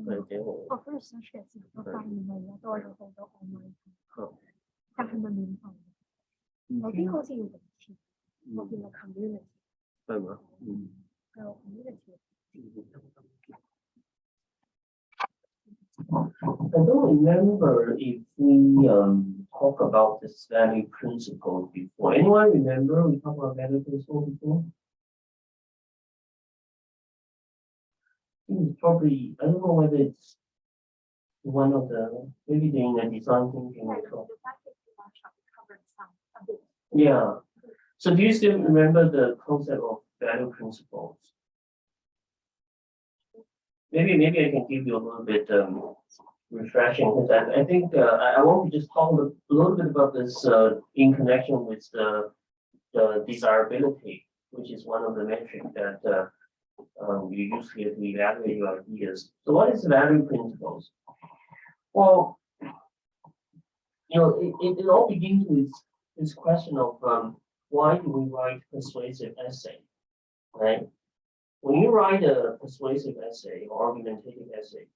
係幾好。我 first search 嘅時候，我發現係有多咗好多 online，但係咪免費？有啲好似要俾錢，我見到 community 係嘛？係我 community。I don't remember if we talk about this value principle before. Anyone remember we talked about value principle before? I think it's probably, I don't know whether it's one of the, maybe during the design thinking we talk. Yeah. So do you still remember the concept of value principles? Maybe I can give you a little bit refreshing, because I think I want to just talk a little bit about this in connection with the desirability, which is one of the metrics that you use here to evaluate your ideas. So what is value principles? Well, it all begins with this question of why do we write persuasive essay, right? When you write a persuasive essay or argumentative essay,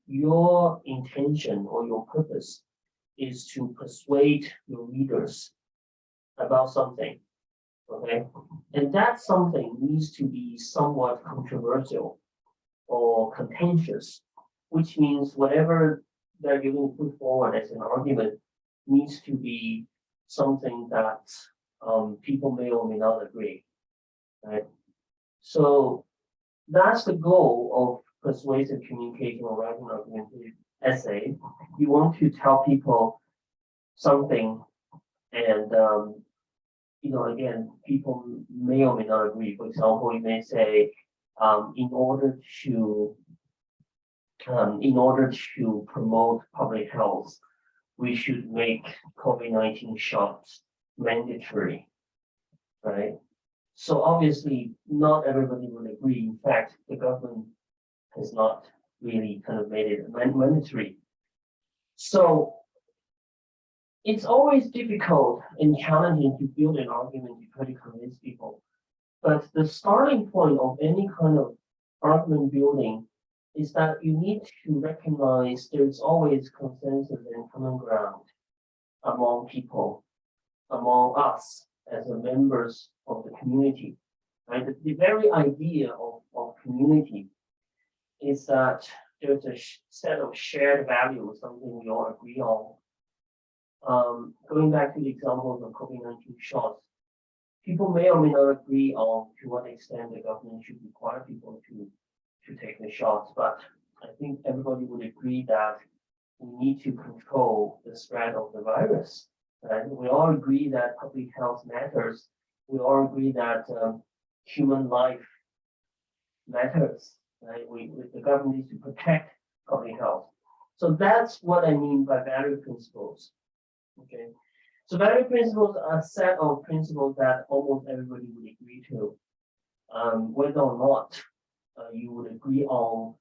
your intention or your purpose is to persuade your readers about something, okay? And that something needs to be somewhat controversial or contentious, which means whatever that you're going to put forward as an argument needs to be something that people may or may not agree, right? So that's the goal of persuasive communication or writing an argumentative essay. You want to tell people something, and again, people may or may not agree. For example, you may say, in order to promote public health, we should make COVID-19 shots mandatory, right? So obviously, not everybody will agree. In fact, the government has not really kind of made it mandatory. So it's always difficult and challenging to build an argument to try to convince people. But the starting point of any kind of argument building is that you need to recognize there's always consensus and common ground among people, among us as the members of the community, right? The very idea of community is that there's a set of shared values, something we all agree on. Going back to the examples of COVID-19 shots, people may or may not agree on to what extent the government should require people to take the shots, but I think everybody would agree that we need to control the spread of the virus. Right? We all agree that public health matters. We all agree that human life matters. Right? The government needs to protect public health. So that's what I mean by value principles. Okay. So value principles are a set of principles that almost everybody would agree to, whether or not you would agree on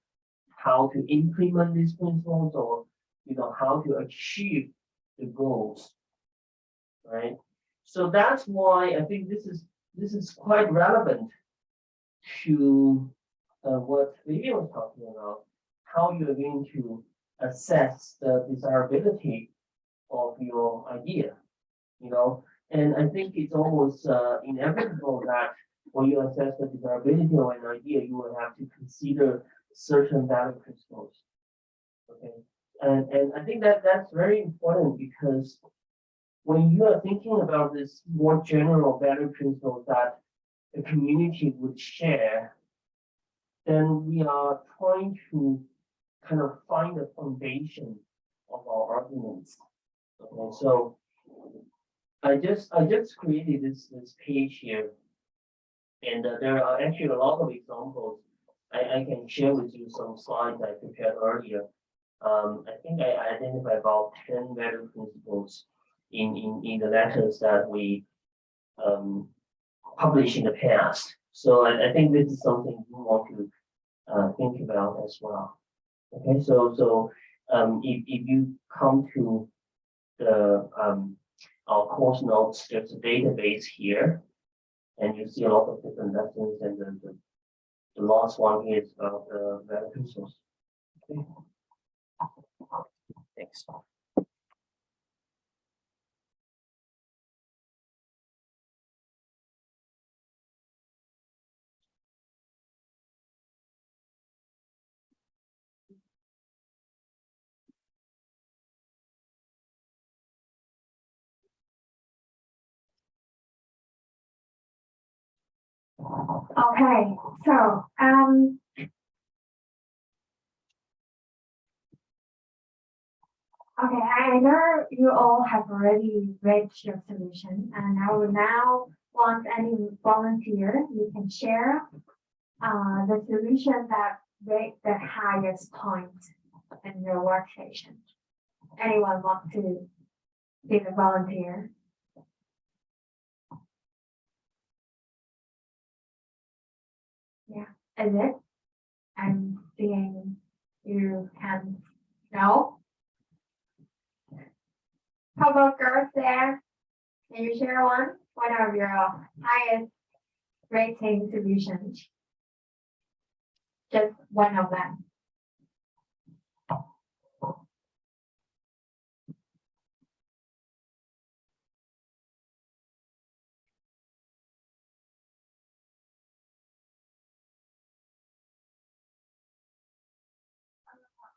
how to implement these principles or how to achieve the goals. Right. So that's why I think this is quite relevant to what Vivian was talking about, how you're going to assess the desirability of your idea, and I think it's almost inevitable that when you assess the desirability of an idea, you will have to consider certain value principles. Okay, and I think that's very important, because when you are thinking about this more general value principle that the community would share, then we are trying to kind of find a foundation of our arguments. Okay, so I just created this page here, and there are actually a lot of examples. I can share with you some slides I prepared earlier. I think I identified about 10 value principles in the letters that we published in the past. So I think this is something you want to think about as well. Okay, so if you come to the our course notes, there's a database here, and you see a lot of different lessons and the the last one is the valid resource. Okay. Thanks. Okay, so okay, I know you all have already read your solution, and I will now want any volunteer, you can share the solution that rate the highest point in your workstation. Anyone want to be the volunteer? Yeah, is it? I'm seeing you can, no? How about girls there? Can you share one of your highest rating solutions? Just one of them.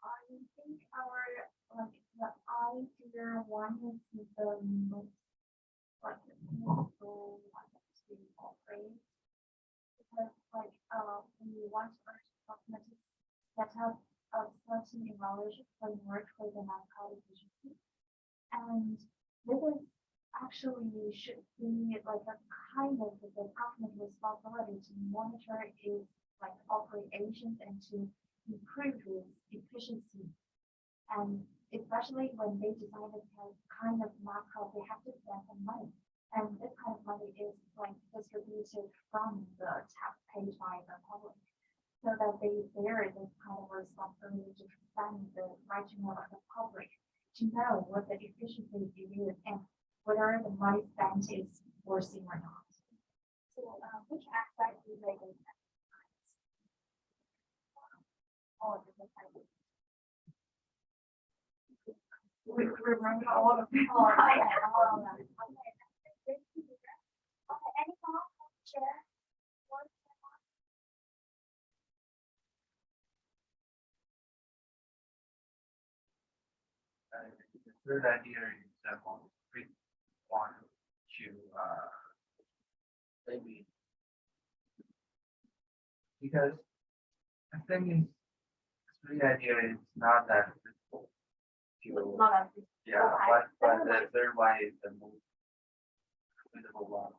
I think our like the idea one is the most like useful one to operate because like when you want to automatically set up a certain evaluation framework for the math efficiency, and this is actually should be like a kind of the government responsibility to monitor its like operations and to improve its efficiency. And especially when they decide this kind of macro, they have to spend some money. And this kind of money is like distributed from the tax paid by the public. So that they bear this kind of responsibility to defend the right to know of the public, to know what the efficiency is and whether the money spent is worthy or not. So which aspect do they look at? All of the different. We remember all of them. Oh, yeah, all of them. Okay. Okay, any comments? Share? The third idea is that we want to maybe because I think the third idea is not that difficult to yeah, but the third one is the most suitable one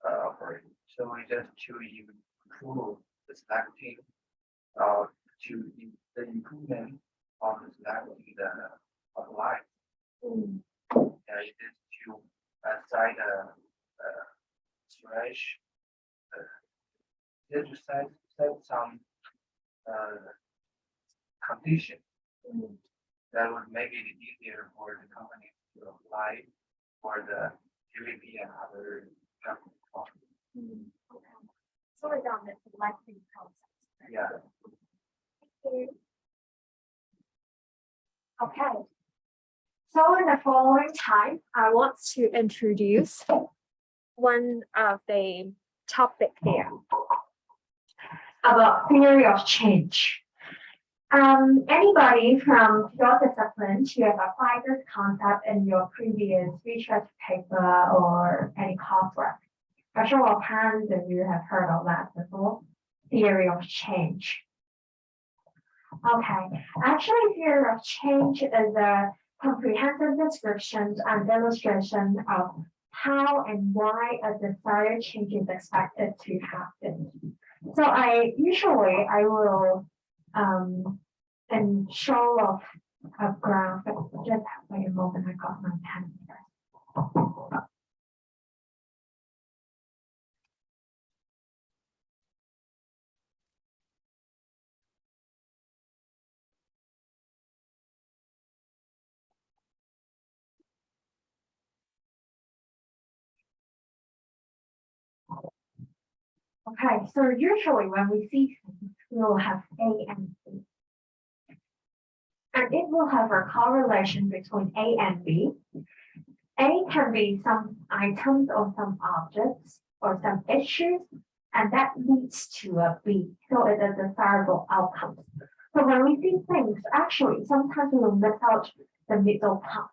to operate. So we just to improve the selecting to the improvement of the selecting the of life. It is to aside slash just set some condition that would make it easier for the company to apply for the UAP and other government funds. Okay. So we're done with the selecting process. Yeah. Okay. So in the following time, I want to introduce one of the topic here about theory of change. Anybody from your discipline who have applied this concept in your previous research paper or any coursework? I show of hands if you have heard of that before. Theory of change. Okay, actually, theory of change is a comprehensive description and demonstration of how and why a desired change is expected to happen. So I will and show off a graph. Just wait a moment, I got my pen here. Okay, so usually when we see things, we will have A and B. And it will have a correlation between A and B. A can be some items or some objects or some issues, and that leads to a B. So it's a desirable outcome. So when we see things, actually, sometimes we will miss out the middle part.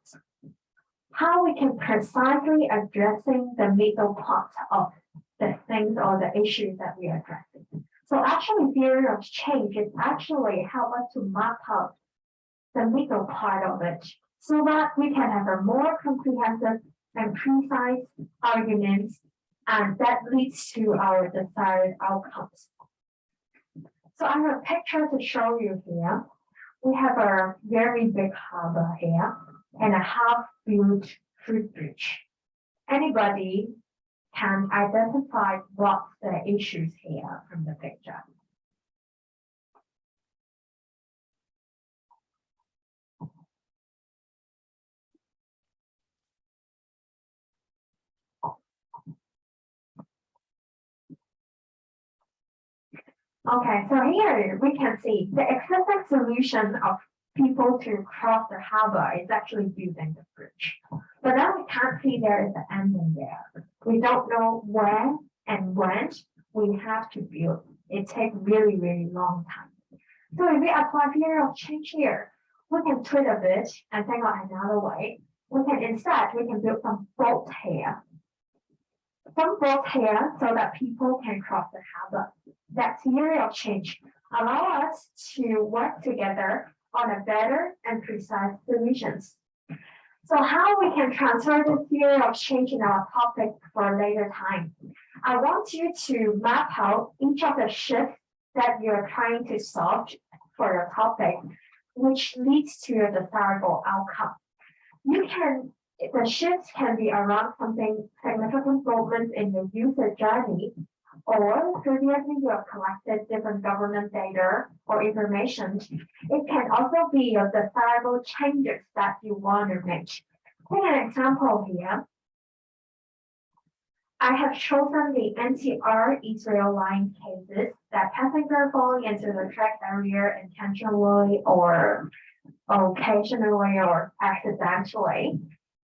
How we can precisely addressing the middle part of the things or the issues that we are addressing. So actually, theory of change is actually help us to map out the middle part of it so that we can have a more comprehensive and precise arguments, and that leads to our desired outcomes. So I have a picture to show you here. We have a very big harbor here and a half-built footbridge. Anybody can identify what's the issues here from the picture. Okay, so here we can see the existing solution of people to cross the harbor is actually building the bridge. But then we can't see there is an ending there. We don't know where and when we have to build. It takes really, really long time. So if we apply theory of change here, we can tweak a bit and think of another way. We can build some boat here. Some boat here so that people can cross the harbor. That theory of change allow us to work together on a better and precise solutions. So how we can transfer the theory of change in our topic for a later time? I want you to map out each of the shifts that you're trying to solve for your topic, which leads to a desirable outcome. The shifts can be around something significant moments in the user journey, or previously you have collected different government data or information. It can also be your desirable changes that you want to make. Take an example here. I have chosen the NTR Israel line cases that passenger falling into the track area intentionally or occasionally or accidentally.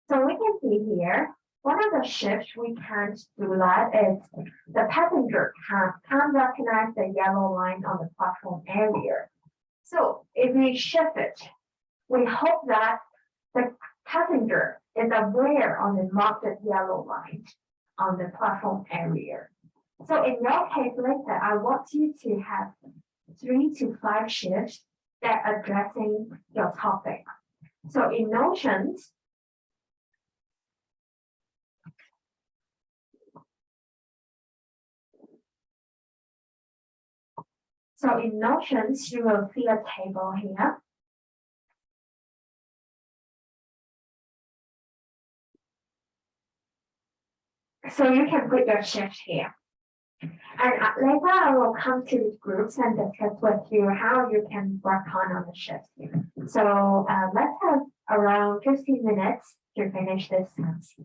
So we can see here, one of the shifts we can't do that is the passenger can't recognize the yellow line on the platform area. So if we shift it, we hope that the passenger is aware on the marked yellow line on the platform area. So in your case later, I want you to have 3 to 5 shifts that addressing your topic. So in Notions, you will see a table here. So you can put your shift here. And later I will come to the groups and discuss with you how you can work on the shifts. So let's have around 15 minutes to finish this task.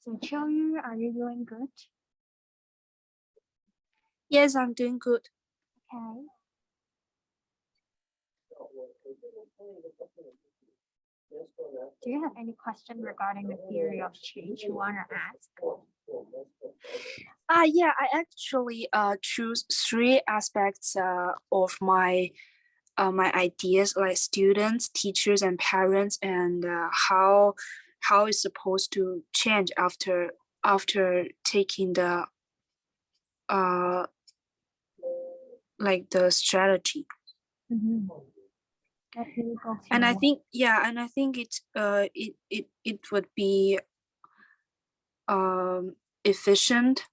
So Qiu, are you doing good? Yes, I'm doing good. Okay. Do you have any question regarding the theory of change you want to ask? Yeah, I actually choose three aspects of my my ideas, like students, teachers, and parents, and how it's supposed to change after taking the like the strategy. And I think it would be efficient.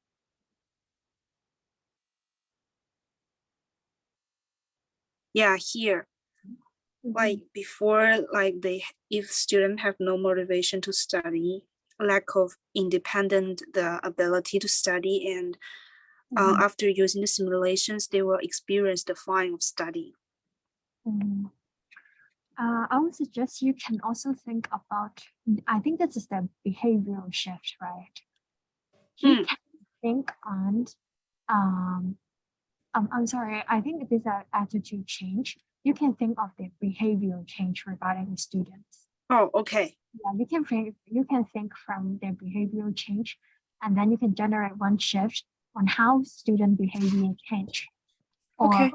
Yeah, here. Like before, like if students have no motivation to study, lack of independent the ability to study, and after using the simulations, they will experience the fun of study. I would suggest you can also think about, I think this is the behavioral shift, right? You can think on, I'm sorry, I think this is an attitude change. You can think of the behavioral change regarding the students. Oh, okay. Yeah, you can think from the behavioral change, and then you can generate one shift on how student behavior change. Okay.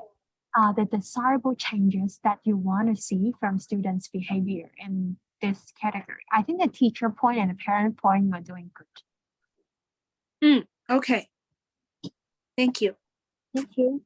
Or the desirable changes that you want to see from students' behavior in this category. I think the teacher point and the parent point are doing good. Okay. Thank you. Thank you.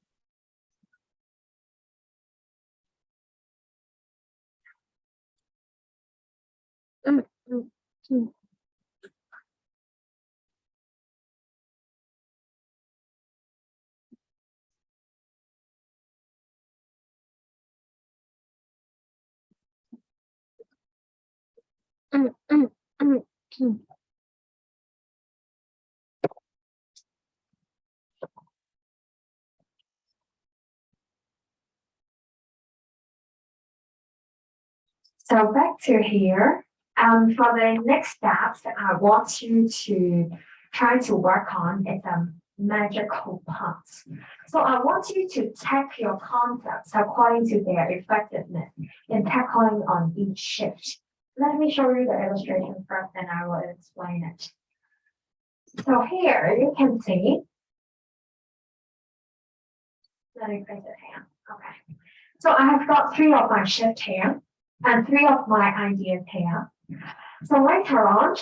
So back to here. For the next steps, I want you to try to work on is a magical parts. So I want you to take your concepts according to their effectiveness in tackling on each shift. Let me show you the illustration first, and I will explain it. So here you can see. Let me place it here. Okay. So I have got 3 of my shift here and 3 of my ideas here. So later on,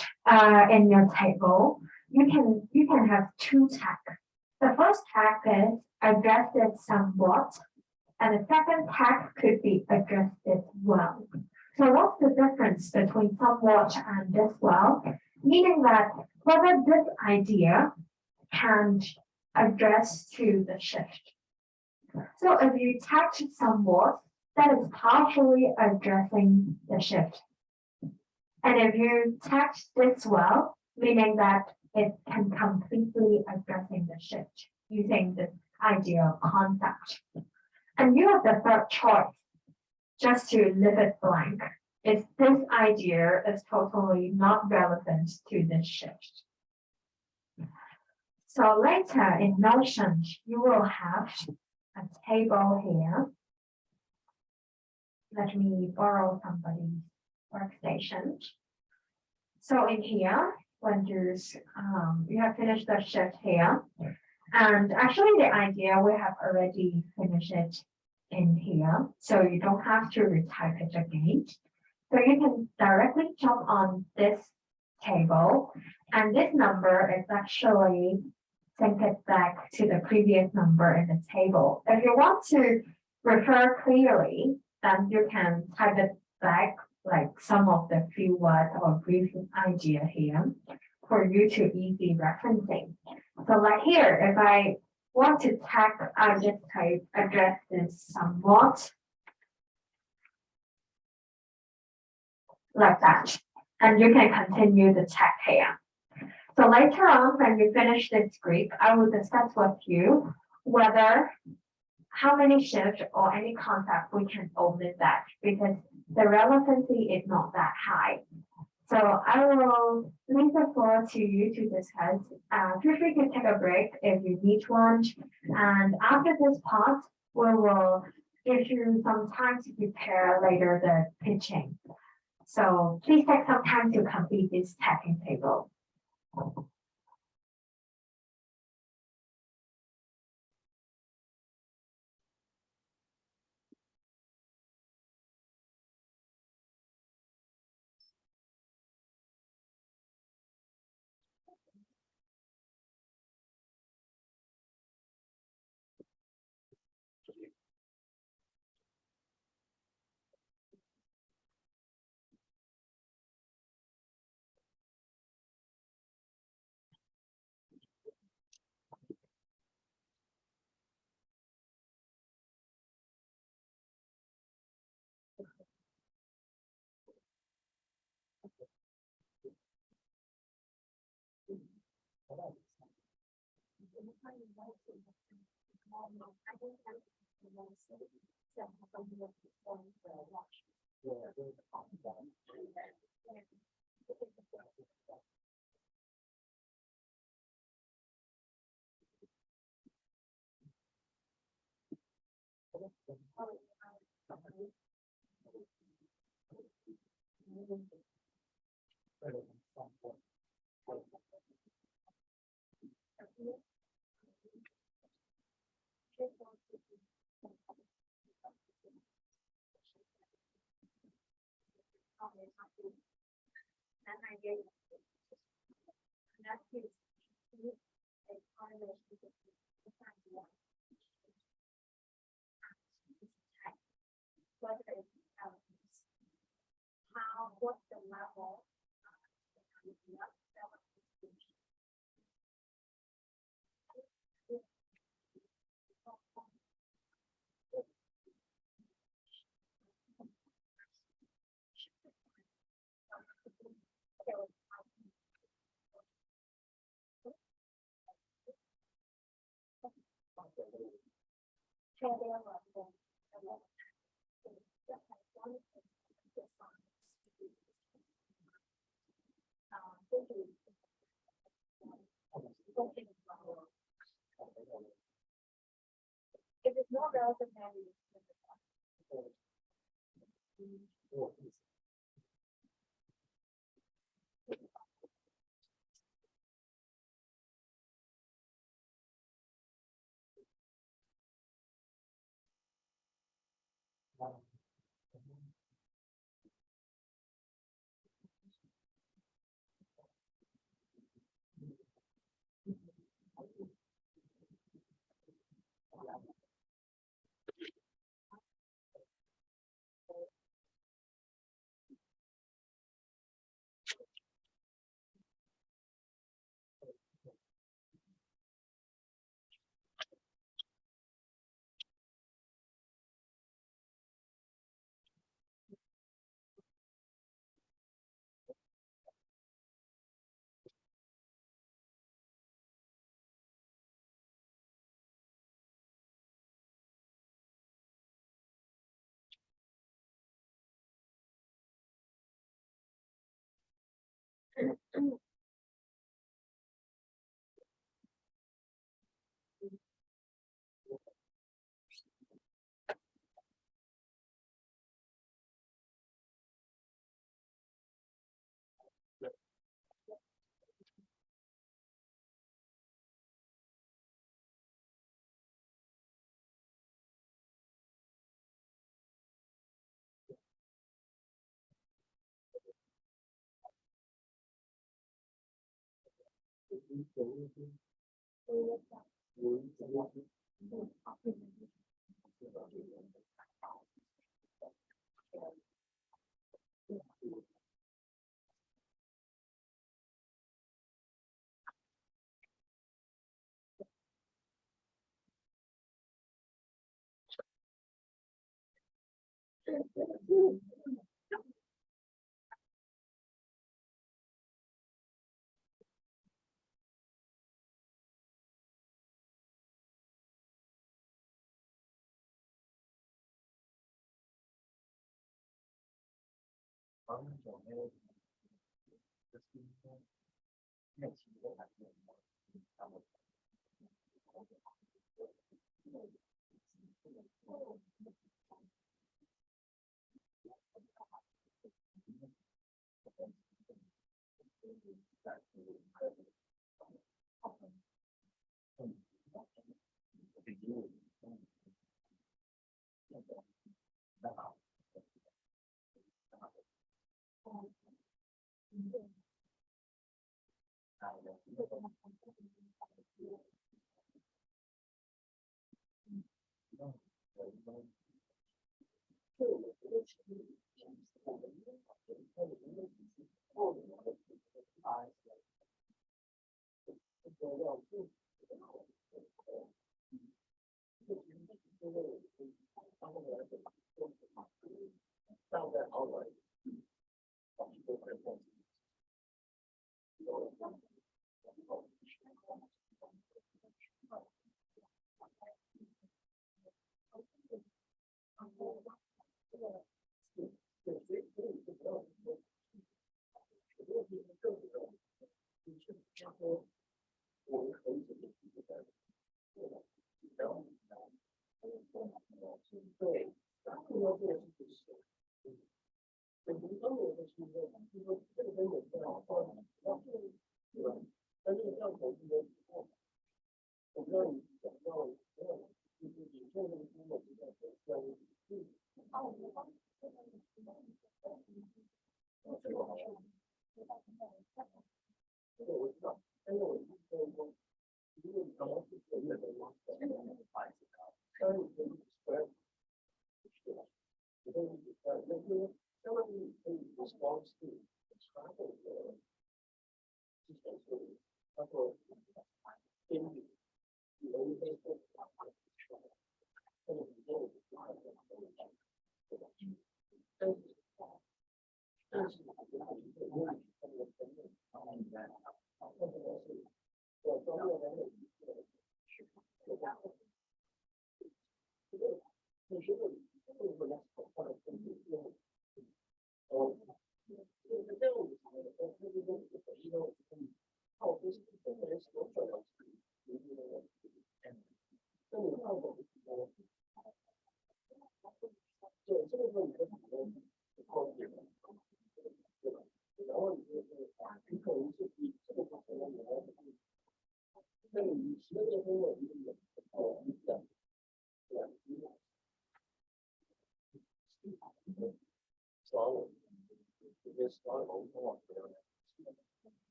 in your table, you can have 2 tags. The first tag is addressed somewhat, and the second tag could be addressed well. So what's the difference between somewhat and this well? Meaning that whether this idea can address to the shift. So if you tag somewhat, that is partially addressing the shift. And if you tag this well, meaning that it can completely addressing the shift using this idea of concept. And you have the third choice, just to leave it blank. If this idea is totally not relevant to this shift. So later in Notion, you will have a table here. Let me borrow somebody's workstation. So in here, when you have finished the shift here, and actually the idea we have already finished it in here, so you don't have to retype it again. So you can directly jump on this table, and this number is actually sync it back to the previous number in the table. If you want to refer clearly, then you can type it back like some of the few words or brief idea here for you to easy referencing. So like here, if I want to tag, I just type address this somewhat like that. And you can continue the tag here. So later on, when you finish this group, I will discuss with you whether how many shifts or any concept we can omit that, because the relevancy is not that high. So I will leave the floor to you to discuss. Feel free to take a break if you need one. And after this part, we will give you some time to prepare later the pitching. So please take some time to complete this tagging table.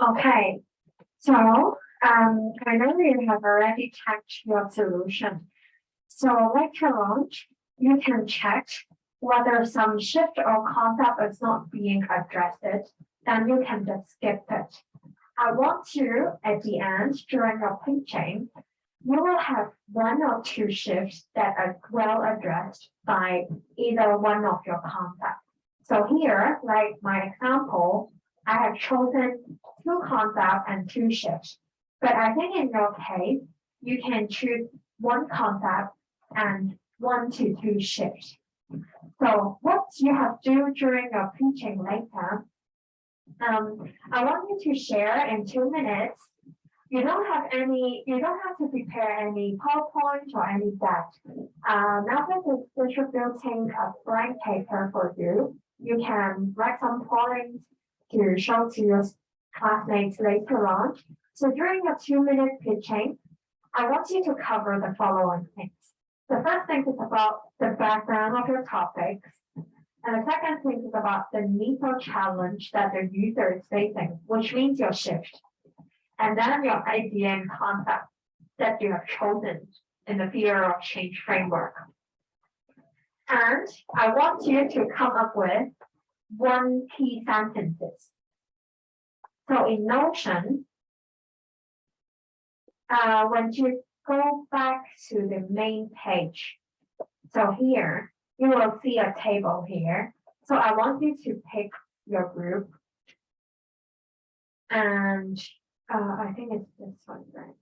Okay, so I know you have already checked your solution. So later on, you can check whether some shift or concept is not being addressed, then you can just skip it. I want you at the end during your teaching, you will have one or two shifts that are well addressed by either one of your concepts. So here, like my example, I have chosen 2 concepts and 2 shifts. But I think in your case, you can choose 1 concept and 1 to 2 shifts. So what you have to do during your teaching later, I want you to share in 2 minutes. You don't have to prepare any PowerPoint or any deck. Now is distributing a blank paper for you. You can write some points to show to your classmates later on. So during your 2-minute pitching, I want you to cover the following things. The first thing is about the background of your topics. And the second thing is about the need or challenge that the user is facing, which means your shift. And then your idea and concept that you have chosen in the fear of change framework. And I want you to come up with 1 key sentences. So in Notion, when you go back to the main page, so here, you will see a table here. So I want you to pick your group. And I think it's this one, right?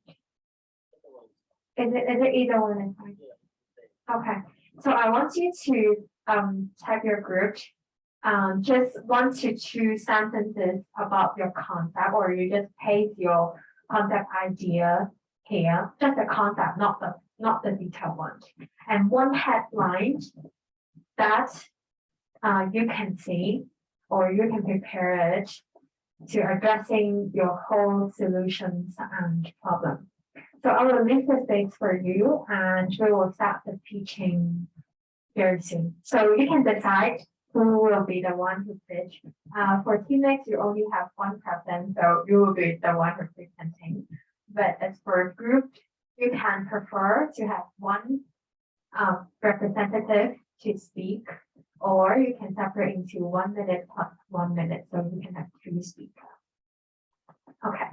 Is it either one is fine? Okay, so I want you to type your group, just 1 to 2 sentences about your concept, or you just paste your concept idea here, just the concept, not the detailed one, and 1 headline that you can see, or you can prepare it to addressing your whole solutions and problem. So I will leave the space for you, and we will start the teaching very soon. So you can decide who will be the one who pitch. For teammates, you only have 1 person, so you will be the one who's presenting. But as for a group, you can prefer to have 1 representative to speak, or you can separate into 1 minute plus 1 minute, so you can have 3 speakers. Okay.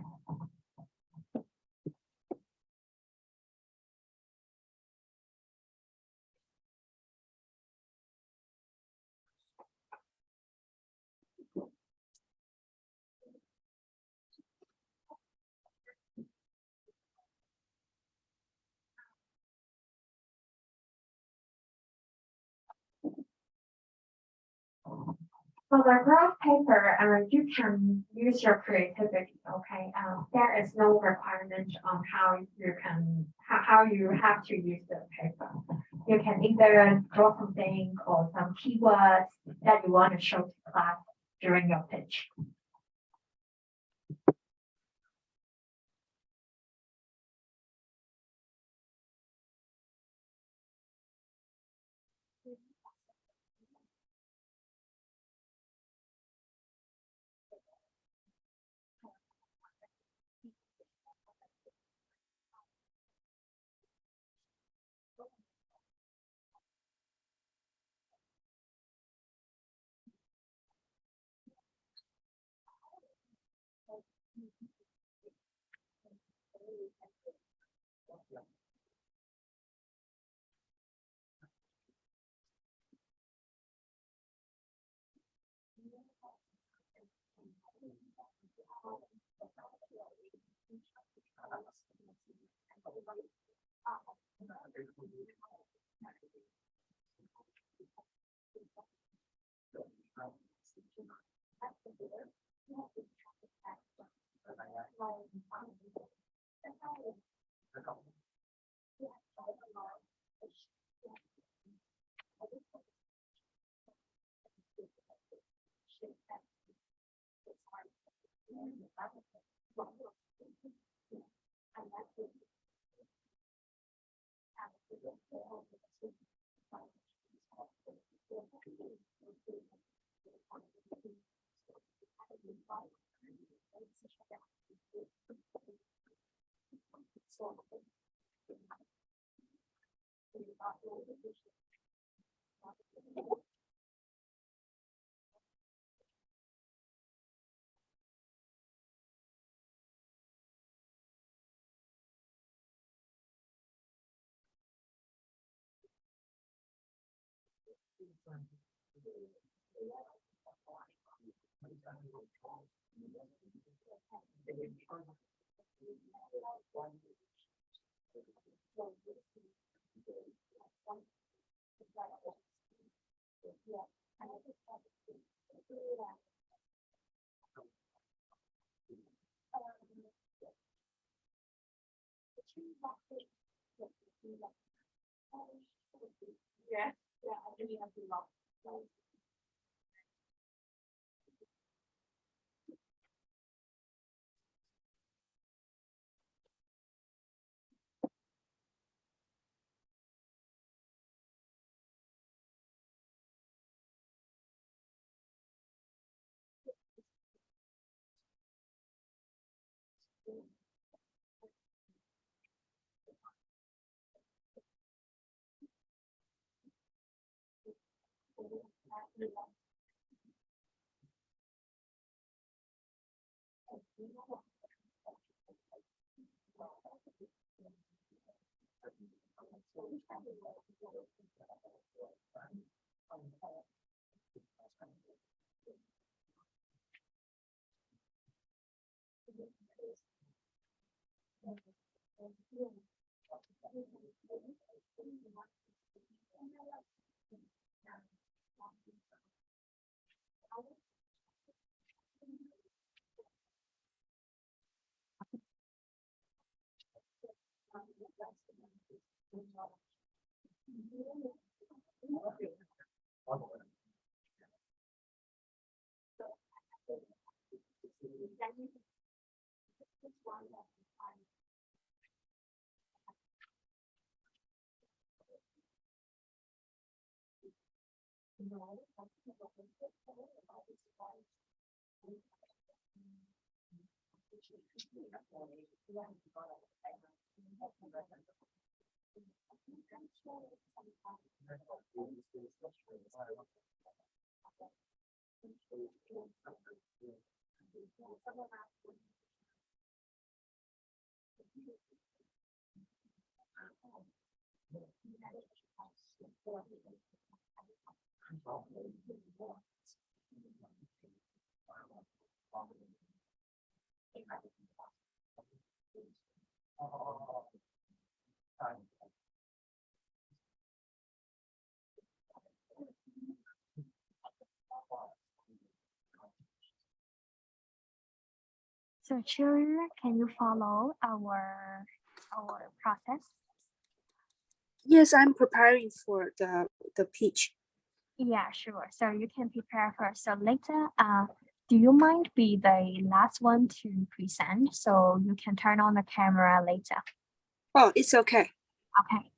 For the graph paper, you can use your creativity. Okay, there is no requirement on how you have to use the paper. You can either draw something or some keywords that you want to show to class during your pitch. So children, can you follow our process? Yes, I'm preparing for the pitch. Yeah, sure. So you can prepare first. So later, do you mind be the last one to present? So you can turn on the camera later. Oh, it's okay. Okay.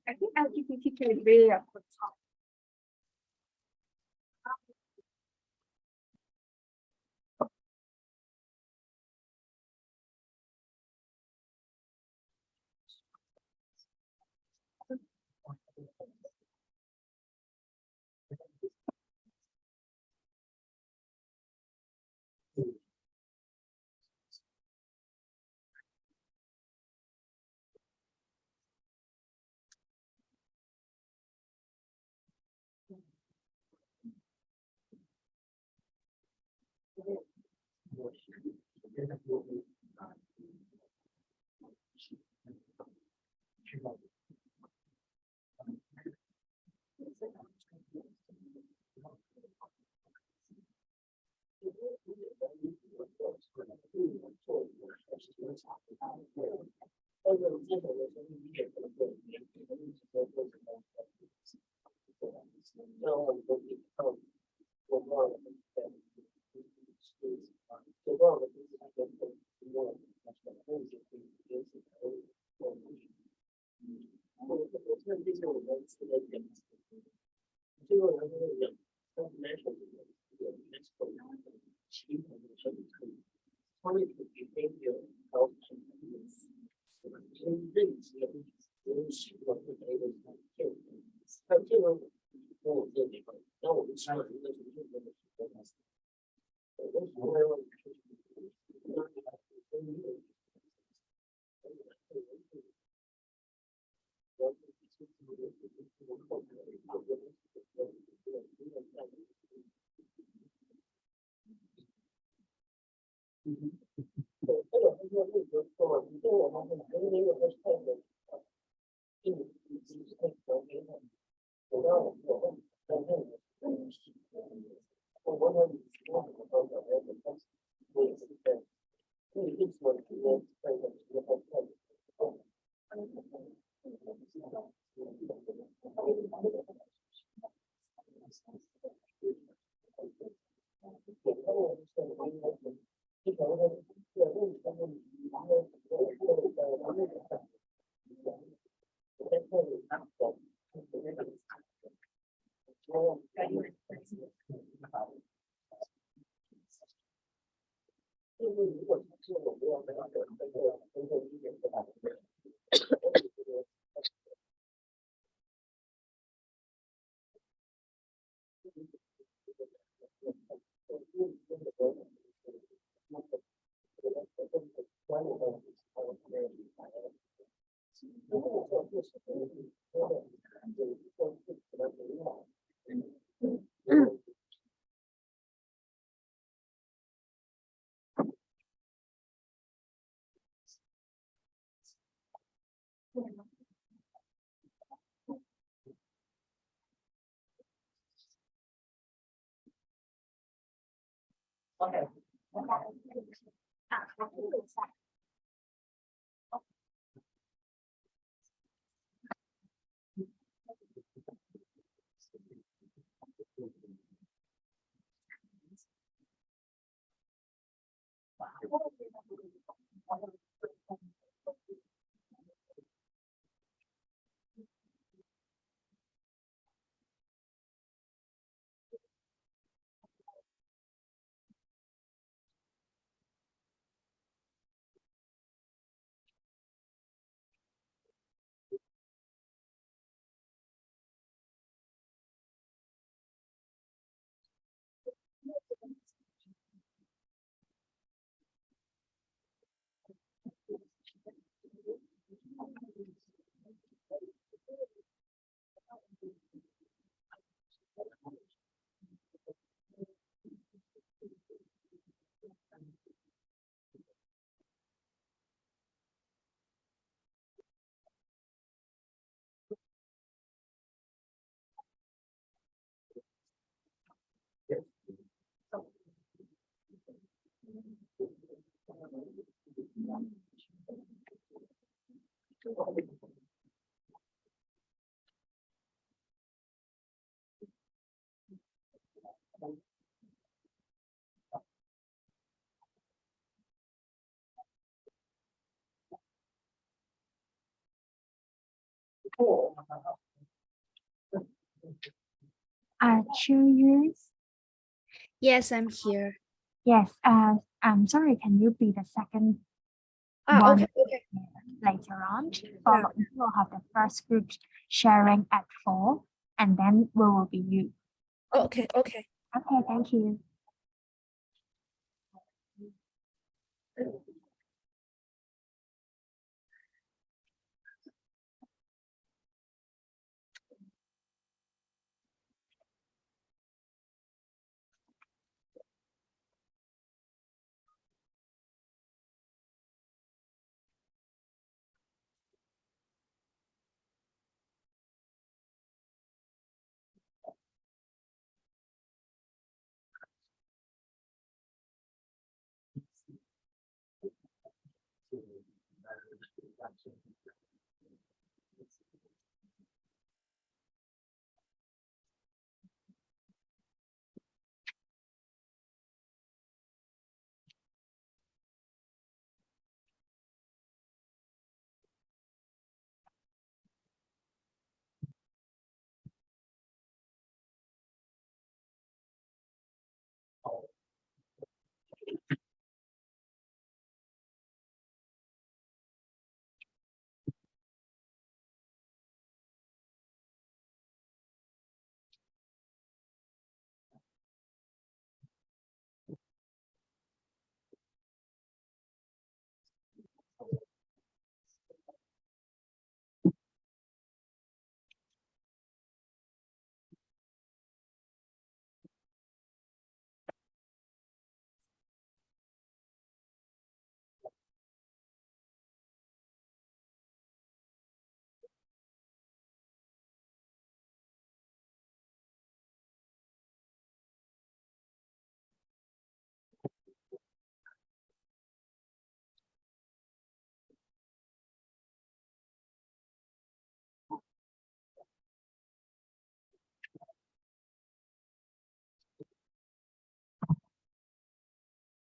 I think LGBTQ is really a good topic. Are you? Yes, I'm here. Yes. I'm sorry. Can you be the second Ah, one okay, okay. later on? We'll have the first group sharing at 4, and then we will be you. Okay, okay. Okay. Thank you.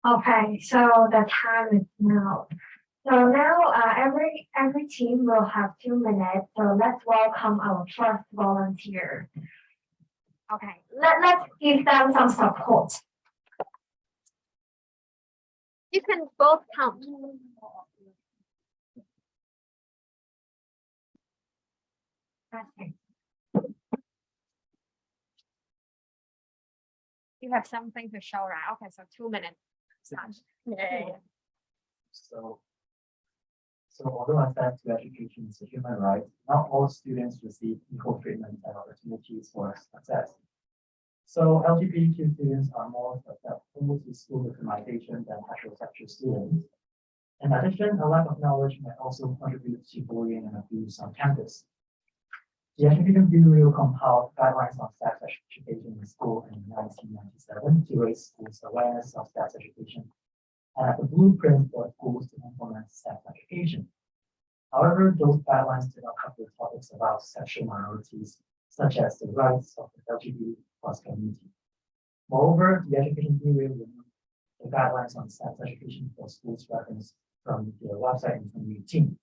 Okay, so the time is now. So now every team will have 2 minutes. So let's welcome our first volunteer. Okay, let's give them some support. You can both count. Okay. You have something to show, right? Okay, so 2 minutes. Yeah. So although access to education is a human right, not all students receive equal treatment and opportunities for success. So LGBTQ students are more susceptible to school victimization than heterosexual students. In addition, a lack of knowledge may also contribute to bullying and abuse on campus. The Education Bureau compiled guidelines on sex education in school in 1997 to raise schools' awareness of sex education and as a blueprint for schools to implement sex education. However, those guidelines do not cover topics about sexual minorities, such as the rights of the LGBT+ community. Moreover, the Education Bureau removed the guidelines on sex education for schools reference from their website in 2018.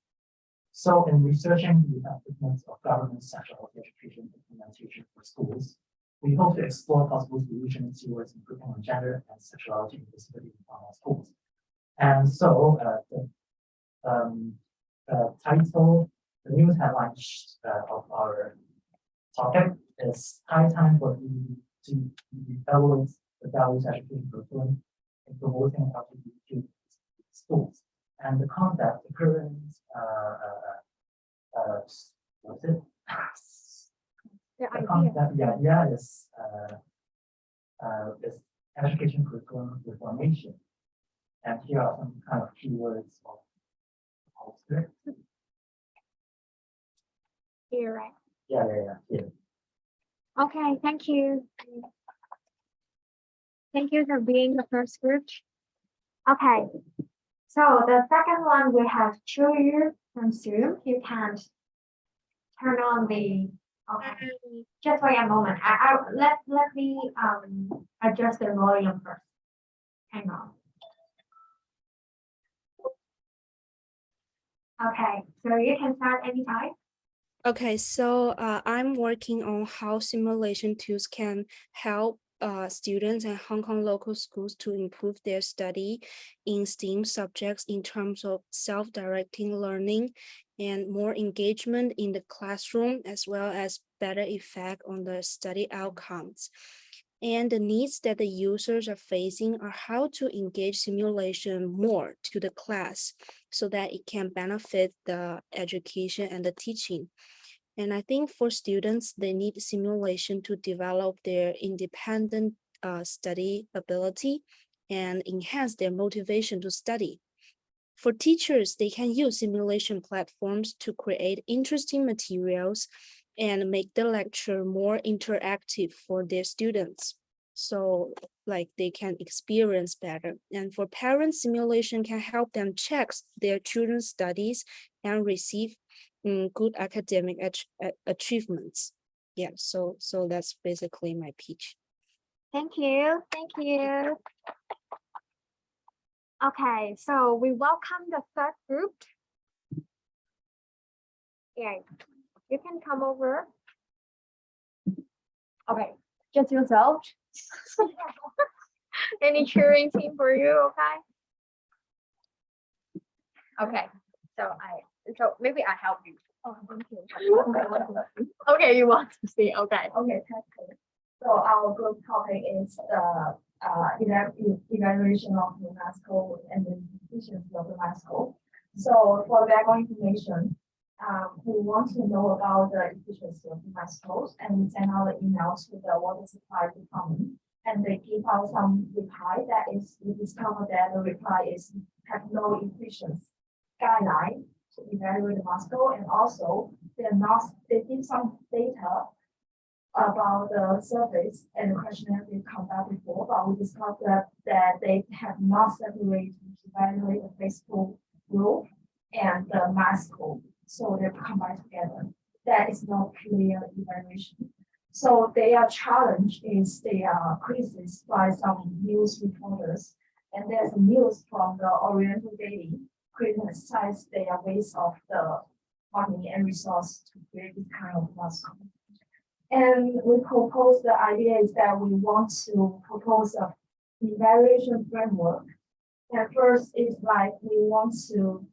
So in researching the effectiveness of government sexuality education implementation for schools, we hope to explore possible solutions towards improving on gender and sexuality inclusivity in our schools. And so the title, the news headline of our topic is High Time for EU to evaluate the values education curriculum in promoting LGBTQ schools. And the concept, the current what's it? The idea is education curriculum reformation. And here are some kind of keywords of it. Here, right? Yeah. Here. Okay, thank you. Thank you for being the first group. Okay, so the second one we have Julia from Zoom. You can turn on the. Okay, just wait a moment. Let me adjust the volume first. Hang on. Okay, so you can start anytime. Okay, so I'm working on how simulation tools can help students and Hong Kong local schools to improve their study in STEAM subjects in terms of self-directing learning and more engagement in the classroom, as well as better effect on the study outcomes. And the needs that the users are facing are how to engage simulation more to the class so that it can benefit the education and the teaching. And I think for students, they need simulation to develop their independent study ability and enhance their motivation to study. For teachers, they can use simulation platforms to create interesting materials and make the lecture more interactive for their students. So like they can experience better. And for parents, simulation can help them check their children's studies and receive good academic achievements. Yeah, so that's basically my pitch. Thank you. Okay, so we welcome the third group. Yeah, you can come over. Okay, just yourself. Any cheering team for you, okay? So maybe I help you. Oh, thank you. Okay, you want to see? Okay. Okay, thank you. So our group topic is evaluation of UNESCO and the efficiency of UNESCO. So for background information, we want to know about the efficiency of UNESCO, and we send out the emails to the water supply department, and they give out some reply that is, we discover that the reply is have no efficiency guideline to evaluate the UNESCO, and also they give some data about the surveys and the questionnaire we conducted before, but we discovered that they have not separated to evaluate the Facebook group and the mass group. So they're combined together. That is not clear evaluation. So their challenge is they are criticized by some news reporters And there's news from the Oriental Daily criticize their waste of the money and resource to create this kind of mascot. And we propose the idea is that we want to propose a evaluation framework. And first is like we want to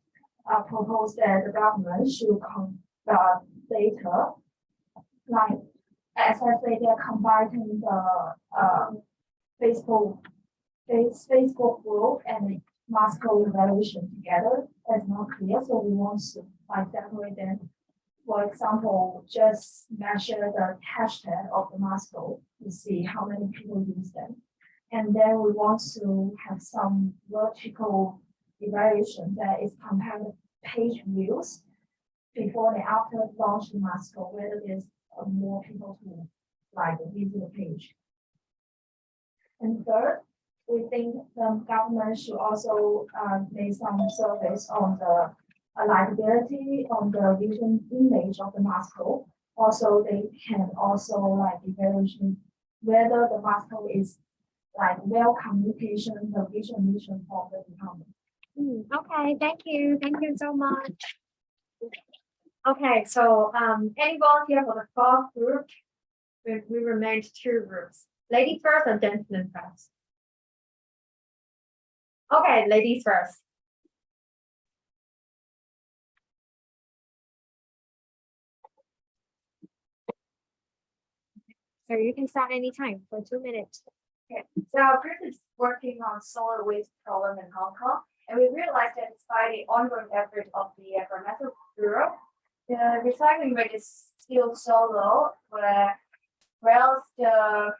propose that the government should conduct data, like as I say, they're combining the Facebook group and the mascot evaluation together. That's not clear, so we want to like separate them. For example, just measure the hashtag of the mascot to see how many people use them. And then we want to have some vertical evaluation that is compared to page views before and after launch the mascot, whether there's more people who like visit the page. And third, we think the government should also make some surveys on the likability on the vision image of the mascot. Also, they can also like evaluation whether the mascot is like well communication, the vision mission of the department. Okay, thank you so much. Okay, so any volunteer for the fourth group? We remained two groups. Ladies first or gentlemen first? Okay, ladies first. So you can start anytime for 2 minutes. Okay, so our group is working on solid waste problem in Hong Kong, and we realized that despite the ongoing effort of the Environmental Bureau, the recycling rate is still so low, whereas the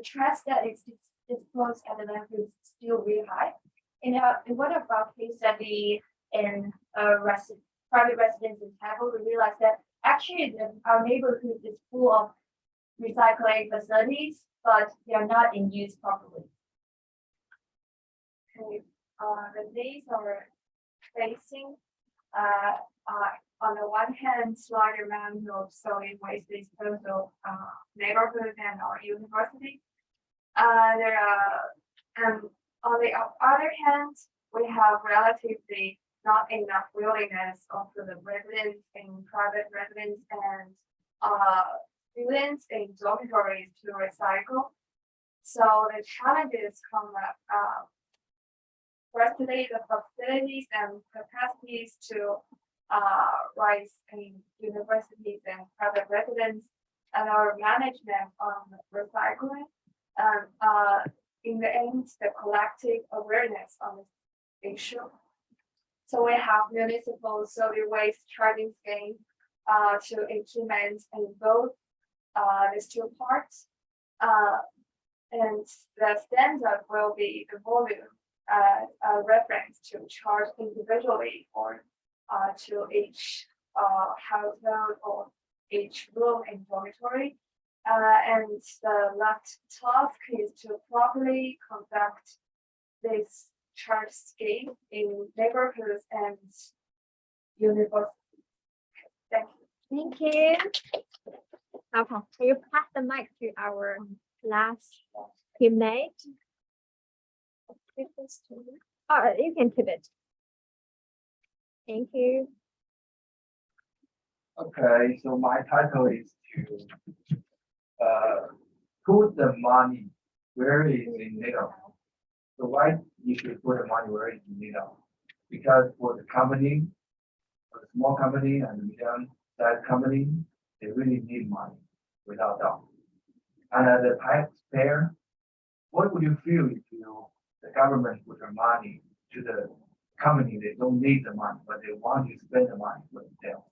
trash that is disposed at the landfill is still really high. In one of our case study in private residence in Tampa, we realized that actually our neighborhood is full of recycling facilities, but they are not in use properly. Okay, the needs are facing on the one hand, larger amount of solid waste disposal neighborhood and our university. On the other hand, we have relatively not enough willingness of the residents in private residence and students in dormitories to recycle. So the challenges come up. Firstly, the facilities and capacities to rise in universities and private residents and our management on recycling. In the end, the collective awareness on this issue. So we have municipal solid waste charging scheme to implement in both these two parts. And the standard will be the volume a reference to charge individually or to each household or each room in dormitory. And the last task is to properly conduct this charge scheme in neighborhoods and universities. Thank you. Thank you. Okay, so you pass the mic to our last teammate. Oh, you can pivot. Thank you. Okay, so my title is to put the money where it is in need of. So why you should put the money where it's in need of? Because for the company, for the small company and the medium-sized company, they really need money, without doubt. And as a taxpayer, what would you feel if the government put their money to the company? They don't need the money, but they want to spend the money for themselves.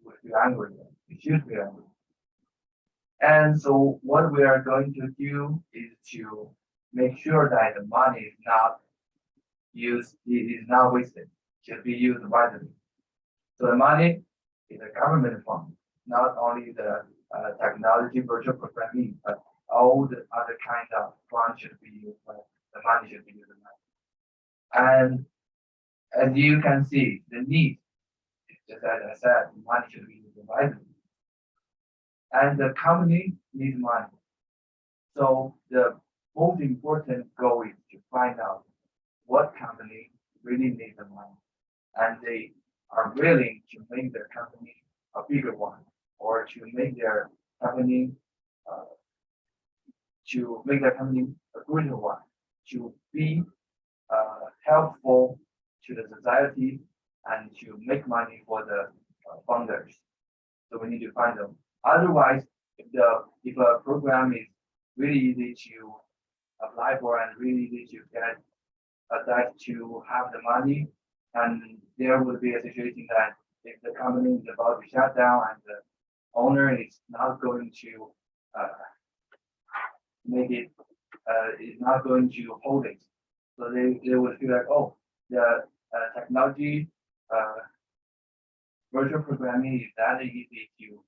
Would feel angry. It should be angry. And so what we are going to do is to make sure that the money is not used, it is not wasted, should be used wisely. So the money is a government fund, not only the technology virtual programming, but all the other kind of funds should be used, the money should be used. And as you can see, the need, just as I said, money should be used wisely. And the company needs money. So the most important goal is to find out what company really needs the money, and they are willing to make their company a bigger one, or to make their company uh, a greater one, to be helpful to the society and to make money for the founders. So we need to find them. Otherwise, if a program is really easy to apply for and really easy to get that to have the money, and there would be a situation that if the company is about to shut down and the owner is not going to make it, is not going to hold it. So they would feel like, oh, the technology virtual programming is that easy to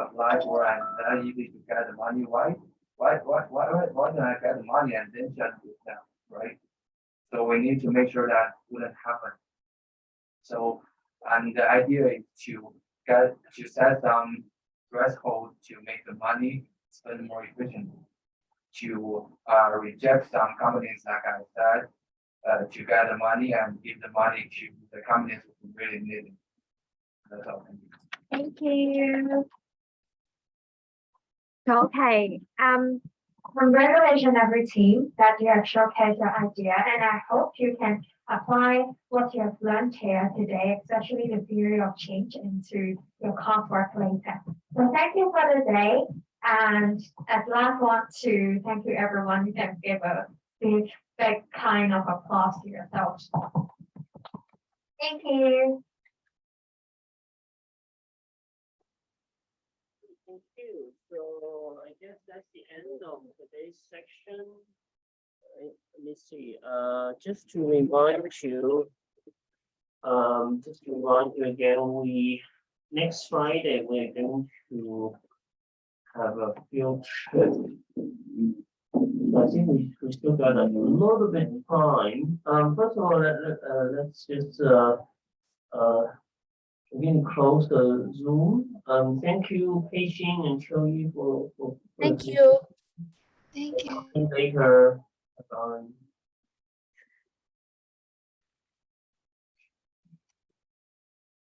apply for and that easy to get the money. Why don't I get the money and then shut it down, right? So we need to make sure that wouldn't happen. So, and the idea is to set some threshold to make the money spend more efficiently, to reject some companies, like I said, to get the money and give the money to the companies who really need it. That's all. Thank you. Okay, congratulations every team that you have showcased your idea, and I hope you can apply what you have learned here today, especially the theory of change, into your coursework later. So thank you for the day, and at last want to thank you everyone. You can give a big kind of applause to yourselves. Thank you. Thank you. So I guess that's the end of today's section. Let me see. Just to remind you again, next Friday we're going to have a field trip. I think we still got a little bit of time. First of all, let's just again close the Zoom. Thank you, Pei-Xin and Qiu-Yi, for Thank you. later. Bye.